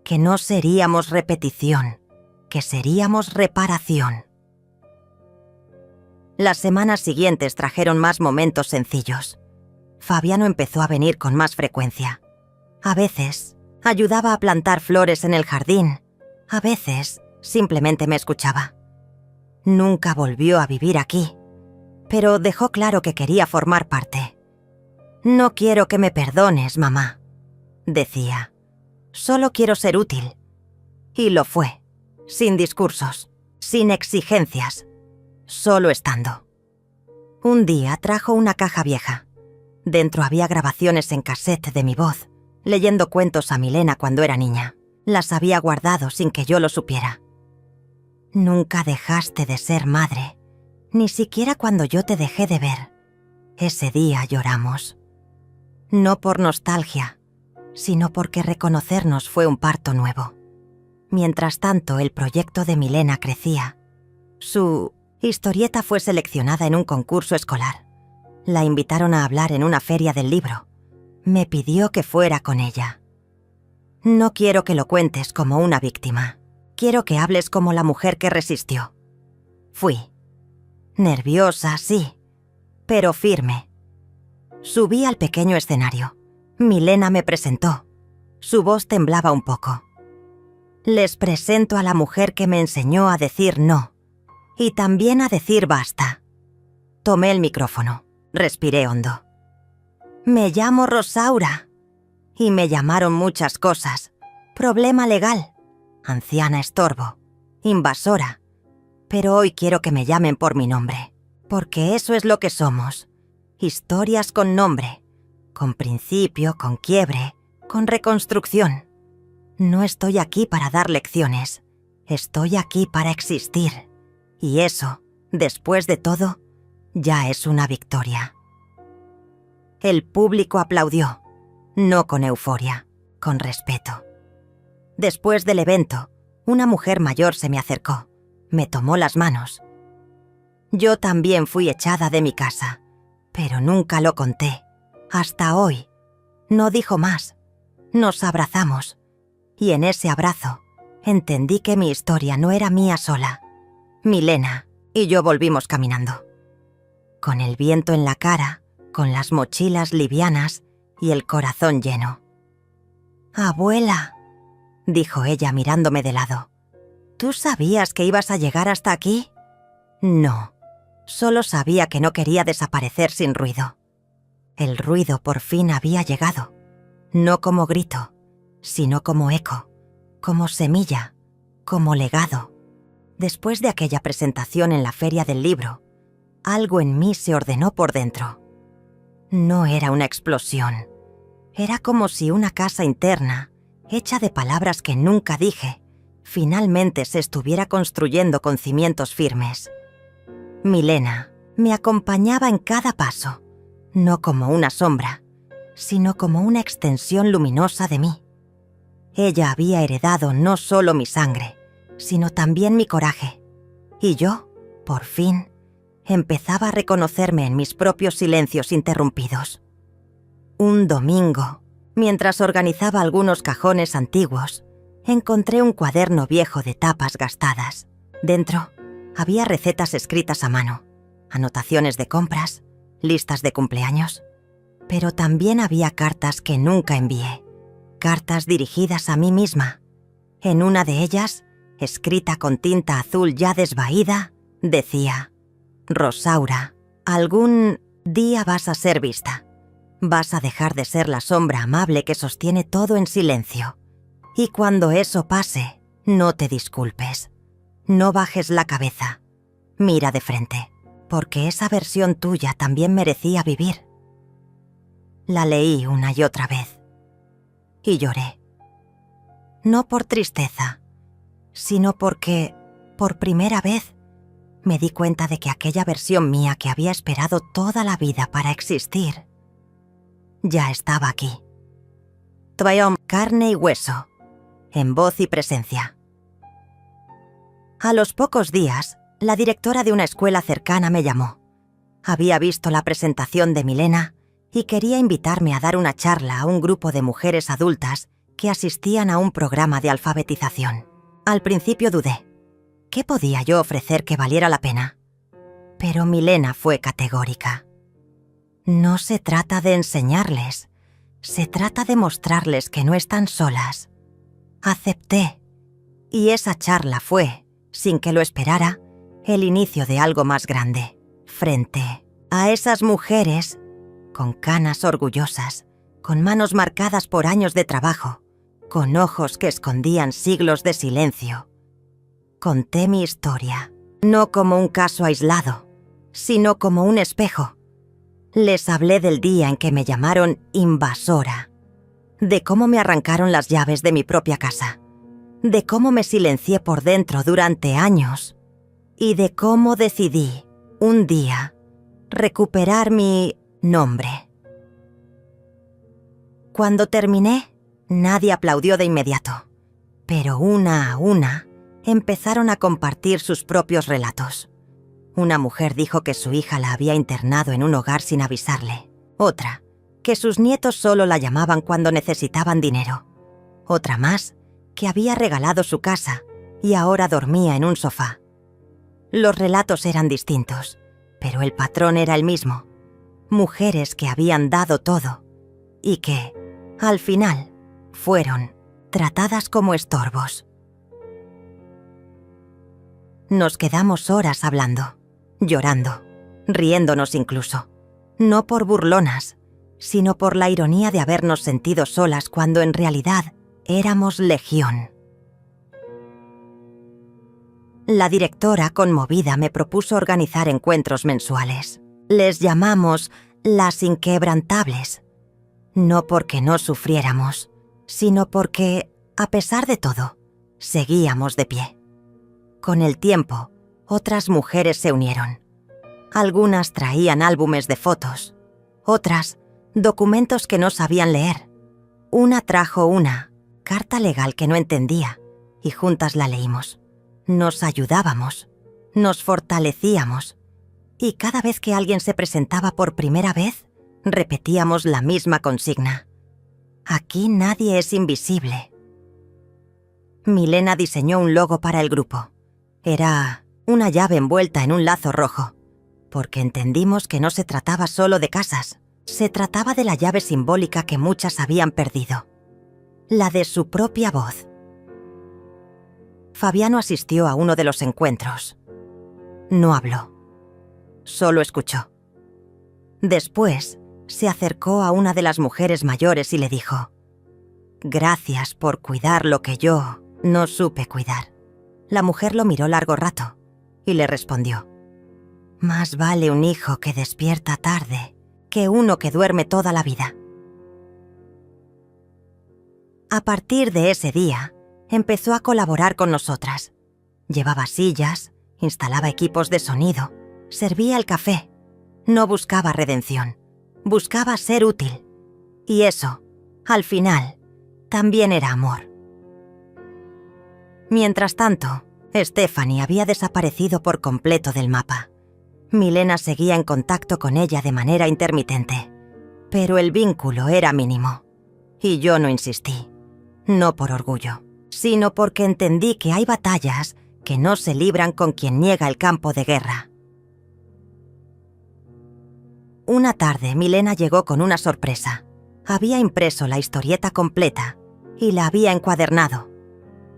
que no seríamos repetición, que seríamos reparación. Las semanas siguientes trajeron más momentos sencillos. Fabiano empezó a venir con más frecuencia. A veces ayudaba a plantar flores en el jardín, a veces simplemente me escuchaba. Nunca volvió a vivir aquí, pero dejó claro que quería formar parte. No quiero que me perdones, mamá, decía. Solo quiero ser útil. Y lo fue, sin discursos, sin exigencias, solo estando. Un día trajo una caja vieja. Dentro había grabaciones en cassette de mi voz, leyendo cuentos a Milena cuando era niña. Las había guardado sin que yo lo supiera. Nunca dejaste de ser madre, ni siquiera cuando yo te dejé de ver. Ese día lloramos. No por nostalgia, sino porque reconocernos fue un parto nuevo. Mientras tanto, el proyecto de Milena crecía. Su historieta fue seleccionada en un concurso escolar. La invitaron a hablar en una feria del libro. Me pidió que fuera con ella. No quiero que lo cuentes como una víctima. Quiero que hables como la mujer que resistió. Fui. Nerviosa, sí, pero firme. Subí al pequeño escenario. Milena me presentó. Su voz temblaba un poco. Les presento a la mujer que me enseñó a decir no, y también a decir basta. Tomé el micrófono, respiré hondo. Me llamo Rosaura, y me llamaron muchas cosas. Problema legal, anciana estorbo, invasora. Pero hoy quiero que me llamen por mi nombre, porque eso es lo que somos. Historias con nombre, con principio, con quiebre, con reconstrucción. No estoy aquí para dar lecciones, estoy aquí para existir. Y eso, después de todo, ya es una victoria. El público aplaudió, no con euforia, con respeto. Después del evento, una mujer mayor se me acercó, me tomó las manos. Yo también fui echada de mi casa, pero nunca lo conté. Hasta hoy. No dijo más. Nos abrazamos. Y en ese abrazo, entendí que mi historia no era mía sola. Milena y yo volvimos caminando. Con el viento en la cara, con las mochilas livianas y el corazón lleno. «Abuela», dijo ella mirándome de lado. «¿Tú sabías que ibas a llegar hasta aquí?» «No, solo sabía que no quería desaparecer sin ruido». El ruido por fin había llegado, no como grito, sino como eco, como semilla, como legado. Después de aquella presentación en la feria del libro, algo en mí se ordenó por dentro. No era una explosión. Era como si una casa interna, hecha de palabras que nunca dije, finalmente se estuviera construyendo con cimientos firmes. Milena me acompañaba en cada paso, no como una sombra, sino como una extensión luminosa de mí. Ella había heredado no solo mi sangre, sino también mi coraje. Y yo, por fin, empezaba a reconocerme en mis propios silencios interrumpidos. Un domingo, mientras organizaba algunos cajones antiguos, encontré un cuaderno viejo de tapas gastadas. Dentro había recetas escritas a mano, anotaciones de compras, listas de cumpleaños, pero también había cartas que nunca envié, cartas dirigidas a mí misma. En una de ellas, escrita con tinta azul ya desvaída, decía: «Rosaura, algún día vas a ser vista. Vas a dejar de ser la sombra amable que sostiene todo en silencio. Y cuando eso pase, no te disculpes. No bajes la cabeza. Mira de frente, porque esa versión tuya también merecía vivir». La leí una y otra vez. Y lloré. No por tristeza, sino porque, por primera vez, me di cuenta de que aquella versión mía que había esperado toda la vida para existir, ya estaba aquí. Triumph, carne y hueso, en voz y presencia. A los pocos días, la directora de una escuela cercana me llamó. Había visto la presentación de Milena y quería invitarme a dar una charla a un grupo de mujeres adultas que asistían a un programa de alfabetización. Al principio dudé. ¿Qué podía yo ofrecer que valiera la pena? Pero Milena fue categórica. No se trata de enseñarles, se trata de mostrarles que no están solas. Acepté, y esa charla fue, sin que lo esperara, el inicio de algo más grande. Frente a esas mujeres, con canas orgullosas, con manos marcadas por años de trabajo, con ojos que escondían siglos de silencio, conté mi historia, no como un caso aislado, sino como un espejo. Les hablé del día en que me llamaron invasora, de cómo me arrancaron las llaves de mi propia casa, de cómo me silencié por dentro durante años y de cómo decidí, un día, recuperar mi nombre. Cuando terminé, nadie aplaudió de inmediato, pero una a una empezaron a compartir sus propios relatos. Una mujer dijo que su hija la había internado en un hogar sin avisarle. Otra, que sus nietos solo la llamaban cuando necesitaban dinero. Otra más, que había regalado su casa y ahora dormía en un sofá. Los relatos eran distintos, pero el patrón era el mismo. Mujeres que habían dado todo y que, al final, fueron tratadas como estorbos. Nos quedamos horas hablando, llorando, riéndonos incluso, no por burlonas, sino por la ironía de habernos sentido solas cuando en realidad éramos legión. La directora, conmovida, me propuso organizar encuentros mensuales. Les llamamos las inquebrantables, no porque no sufriéramos, sino porque, a pesar de todo, seguíamos de pie. Con el tiempo, otras mujeres se unieron. Algunas traían álbumes de fotos, otras, documentos que no sabían leer. Una trajo una carta legal que no entendía y juntas la leímos. Nos ayudábamos, nos fortalecíamos y cada vez que alguien se presentaba por primera vez, repetíamos la misma consigna. Aquí nadie es invisible. Milena diseñó un logo para el grupo. Era una llave envuelta en un lazo rojo, porque entendimos que no se trataba solo de casas, se trataba de la llave simbólica que muchas habían perdido, la de su propia voz. Fabiano asistió a uno de los encuentros. No habló, solo escuchó. Después, se acercó a una de las mujeres mayores y le dijo: «Gracias por cuidar lo que yo no supe cuidar. La mujer lo miró largo rato y le respondió: «Más vale un hijo que despierta tarde que uno que duerme toda la vida». A partir de ese día, empezó a colaborar con nosotras. Llevaba sillas, instalaba equipos de sonido, servía el café. No buscaba redención, buscaba ser útil. Y eso, al final, también era amor. Mientras tanto, Stephanie había desaparecido por completo del mapa. Milena seguía en contacto con ella de manera intermitente, pero el vínculo era mínimo. Y yo no insistí, no por orgullo, sino porque entendí que hay batallas que no se libran con quien niega el campo de guerra. Una tarde, Milena llegó con una sorpresa. Había impreso la historieta completa y la había encuadernado.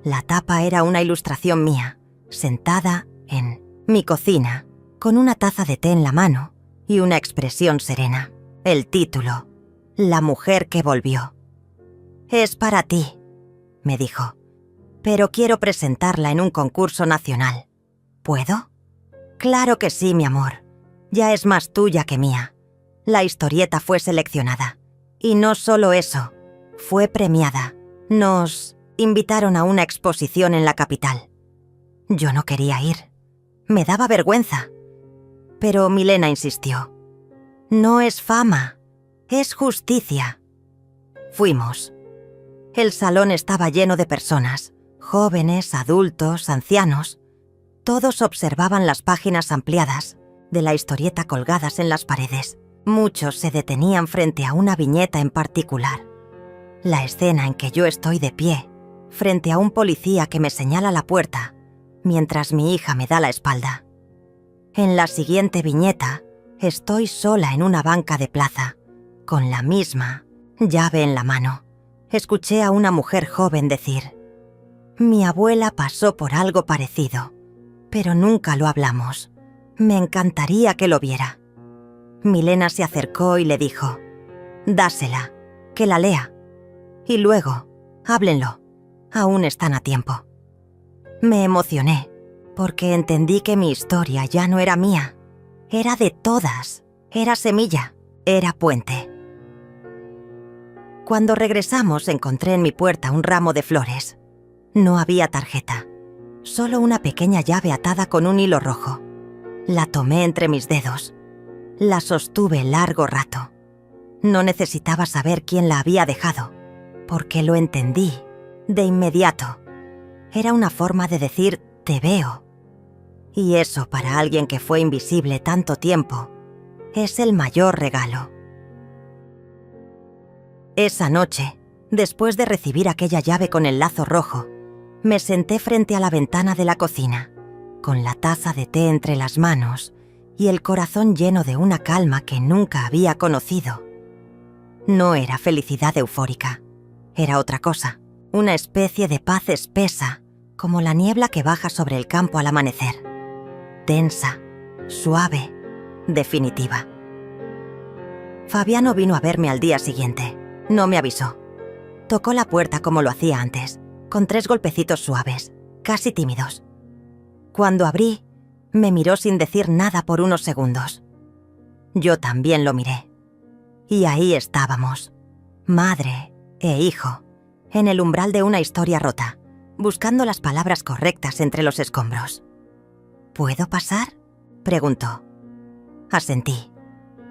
La tapa era una ilustración mía, sentada en mi cocina, con una taza de té en la mano y una expresión serena. El título: La mujer que volvió. «Es para ti», me dijo, «pero quiero presentarla en un concurso nacional. ¿Puedo?» «Claro que sí, mi amor. Ya es más tuya que mía». La historieta fue seleccionada. Y no solo eso, fue premiada. Nos invitaron a una exposición en la capital. Yo no quería ir. Me daba vergüenza. Pero Milena insistió. «No es fama, es justicia». Fuimos. El salón estaba lleno de personas, jóvenes, adultos, ancianos. Todos observaban las páginas ampliadas de la historieta colgadas en las paredes. Muchos se detenían frente a una viñeta en particular. La escena en que yo estoy de pie, frente a un policía que me señala la puerta, mientras mi hija me da la espalda. En la siguiente viñeta, estoy sola en una banca de plaza, con la misma llave en la mano. Escuché a una mujer joven decir: «Mi abuela pasó por algo parecido, pero nunca lo hablamos. Me encantaría que lo viera». Milena se acercó y le dijo: «Dásela, que la lea. Y luego, háblenlo, aún están a tiempo». Me emocioné, porque entendí que mi historia ya no era mía, era de todas, era semilla, era puente. Cuando regresamos, encontré en mi puerta un ramo de flores. No había tarjeta, solo una pequeña llave atada con un hilo rojo. La tomé entre mis dedos. La sostuve largo rato. No necesitaba saber quién la había dejado, porque lo entendí de inmediato. Era una forma de decir «te veo». Y eso, para alguien que fue invisible tanto tiempo, es el mayor regalo. Esa noche, después de recibir aquella llave con el lazo rojo, me senté frente a la ventana de la cocina, con la taza de té entre las manos y el corazón lleno de una calma que nunca había conocido. No era felicidad eufórica, era otra cosa, una especie de paz espesa, como la niebla que baja sobre el campo al amanecer. Densa, suave, definitiva. Fabiano vino a verme al día siguiente. No me avisó. Tocó la puerta como lo hacía antes, con 3 golpecitos suaves, casi tímidos. Cuando abrí, me miró sin decir nada por unos segundos. Yo también lo miré. Y ahí estábamos, madre e hijo, en el umbral de una historia rota, buscando las palabras correctas entre los escombros. «¿Puedo pasar?», preguntó. Asentí.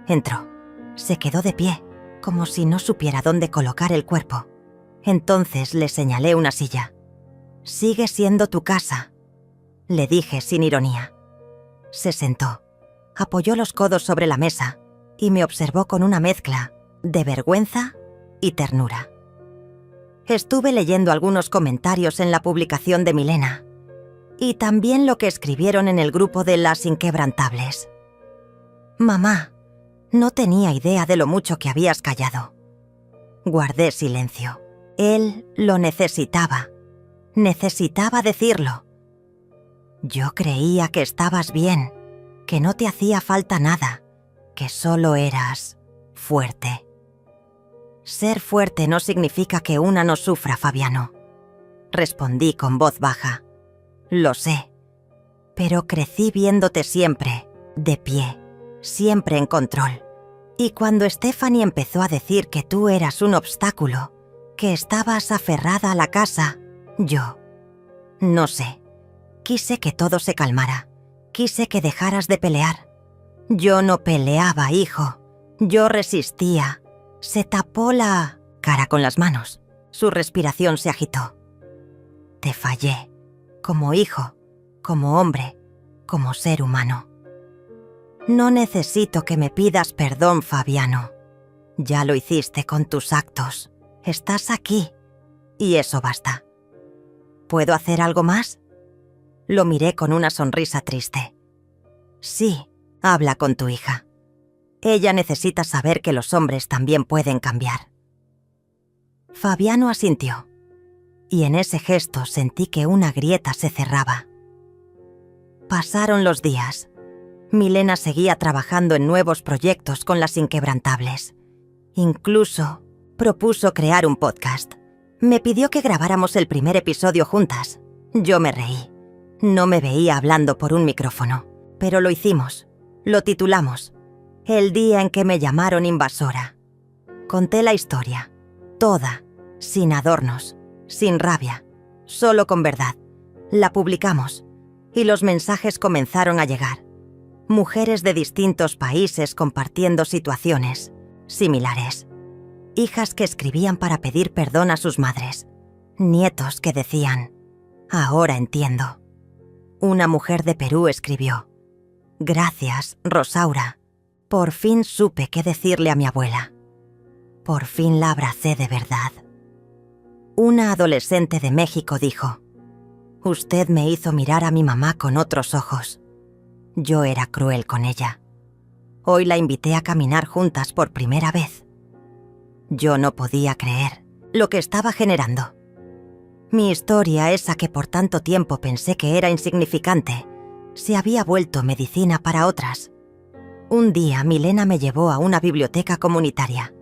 Entró. Se quedó de pie, como si no supiera dónde colocar el cuerpo. Entonces le señalé una silla. «Sigue siendo tu casa», le dije sin ironía. Se sentó, apoyó los codos sobre la mesa y me observó con una mezcla de vergüenza y ternura. Estuve leyendo algunos comentarios en la publicación de Milena y también lo que escribieron en el grupo de Las Inquebrantables. «Mamá, no tenía idea de lo mucho que habías callado». Guardé silencio. Él lo necesitaba. Necesitaba decirlo. «Yo creía que estabas bien, que no te hacía falta nada, que solo eras fuerte». «Ser fuerte no significa que una no sufra, Fabiano», respondí con voz baja. lo sé. Pero crecí viéndote siempre, de pie, siempre en control. Y cuando Stephanie empezó a decir que tú eras un obstáculo, que estabas aferrada a la casa, yo, no sé, quise que todo se calmara, quise que dejaras de pelear. Yo no peleaba, hijo, yo resistía. Se tapó la cara con las manos, su respiración se agitó. Te fallé, como hijo, como hombre, como ser humano. No necesito que me pidas perdón, Fabiano. Ya lo hiciste con tus actos. Estás aquí, y eso basta. ¿Puedo hacer algo más? Lo miré con una sonrisa triste. Sí, habla con tu hija. Ella necesita saber que los hombres también pueden cambiar. Fabiano asintió, y en ese gesto sentí que una grieta se cerraba. Pasaron los días. Milena seguía trabajando en nuevos proyectos con las Inquebrantables. Incluso propuso crear un podcast. Me pidió que grabáramos el primer episodio juntas. Yo me reí. No me veía hablando por un micrófono, pero lo hicimos. Lo titulamos El día en que me llamaron invasora. Conté la historia, toda, sin adornos, sin rabia, solo con verdad. La publicamos y los mensajes comenzaron a llegar. Mujeres de distintos países compartiendo situaciones similares. Hijas que escribían para pedir perdón a sus madres. Nietos que decían, ahora entiendo. Una mujer de Perú escribió, gracias, Rosaura. Por fin supe qué decirle a mi abuela. Por fin la abracé de verdad. Una adolescente de México dijo, usted me hizo mirar a mi mamá con otros ojos. Yo era cruel con ella. Hoy la invité a caminar juntas por primera vez. Yo no podía creer lo que estaba generando. Mi historia, esa que por tanto tiempo pensé que era insignificante, se había vuelto medicina para otras. Un día Milena me llevó a una biblioteca comunitaria.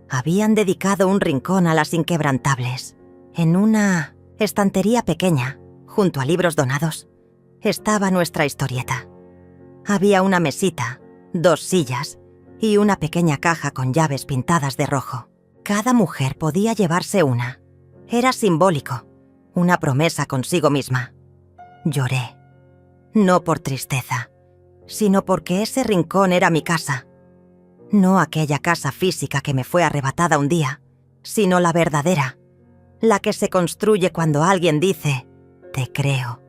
Habían dedicado un rincón a las Inquebrantables. En una estantería pequeña, junto a libros donados, estaba nuestra historieta. Había una mesita, 2 sillas y una pequeña caja con llaves pintadas de rojo. Cada mujer podía llevarse una. Era simbólico, una promesa consigo misma. Lloré, no por tristeza, sino porque ese rincón era mi casa. No aquella casa física que me fue arrebatada un día, sino la verdadera, la que se construye cuando alguien dice, te creo.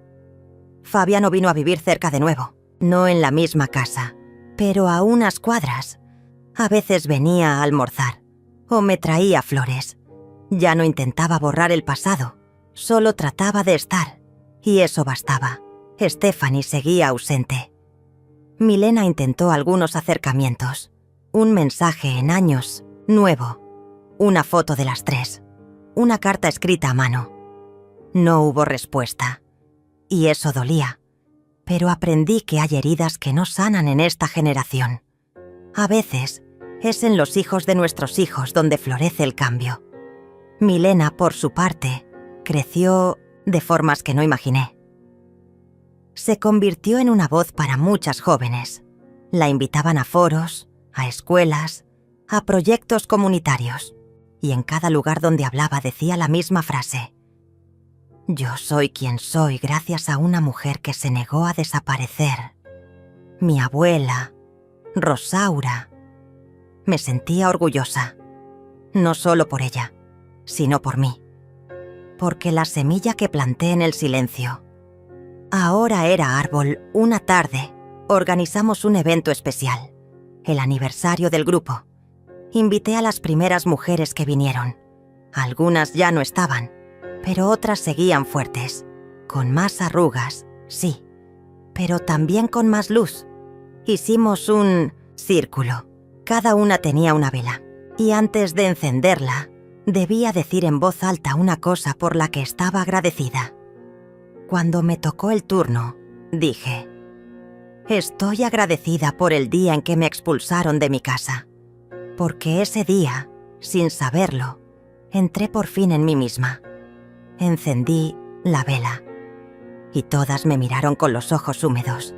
Fabiano vino a vivir cerca de nuevo, no en la misma casa, pero a unas cuadras. A veces venía a almorzar, o me traía flores. Ya no intentaba borrar el pasado, solo trataba de estar, y eso bastaba. Stephanie seguía ausente. Milena intentó algunos acercamientos. Un mensaje en años, nuevo. Una foto de las 3. Una carta escrita a mano. No hubo respuesta. Y eso dolía. Pero aprendí que hay heridas que no sanan en esta generación. A veces, es en los hijos de nuestros hijos donde florece el cambio. Milena, por su parte, creció de formas que no imaginé. Se convirtió en una voz para muchas jóvenes. La invitaban a foros, a escuelas, a proyectos comunitarios. Y en cada lugar donde hablaba decía la misma frase. Yo soy quien soy gracias a una mujer que se negó a desaparecer. Mi abuela, Rosaura. Me sentía orgullosa. No solo por ella, sino por mí. Porque la semilla que planté en el silencio. Ahora era árbol. Una tarde, organizamos un evento especial. El aniversario del grupo. Invité a las primeras mujeres que vinieron. Algunas ya no estaban, pero otras seguían fuertes. Con más arrugas, sí, pero también con más luz. Hicimos un círculo. Cada una tenía una vela. Y antes de encenderla, debía decir en voz alta una cosa por la que estaba agradecida. Cuando me tocó el turno, dije, estoy agradecida por el día en que me expulsaron de mi casa, porque ese día, sin saberlo, entré por fin en mí misma. Encendí la vela y todas me miraron con los ojos húmedos.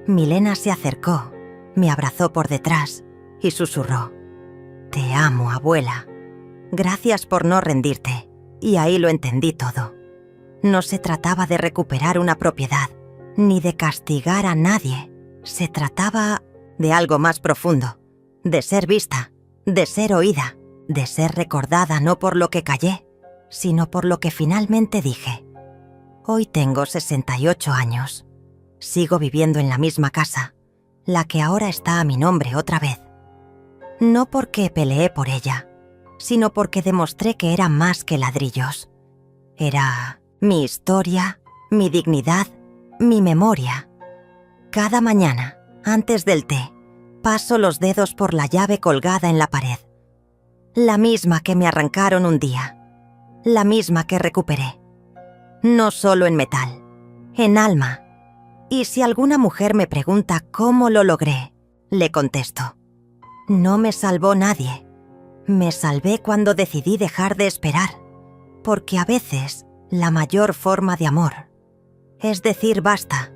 Milena se acercó, me abrazó por detrás y susurró: «Te amo, abuela. Gracias por no rendirte». Y ahí lo entendí todo. No se trataba de recuperar una propiedad, ni de castigar a nadie. Se trataba de algo más profundo, de ser vista, de ser oída, de ser recordada no por lo que callé, sino por lo que finalmente dije. Hoy tengo 68 años. Sigo viviendo en la misma casa, la que ahora está a mi nombre otra vez. No porque peleé por ella, sino porque demostré que era más que ladrillos. Era mi historia, mi dignidad, mi memoria. Cada mañana, antes del té, paso los dedos por la llave colgada en la pared. La misma que me arrancaron un día. La misma que recuperé. No solo en metal, en alma. Y si alguna mujer me pregunta cómo lo logré, le contesto: no me salvó nadie. Me salvé cuando decidí dejar de esperar, porque a veces la mayor forma de amor es decir basta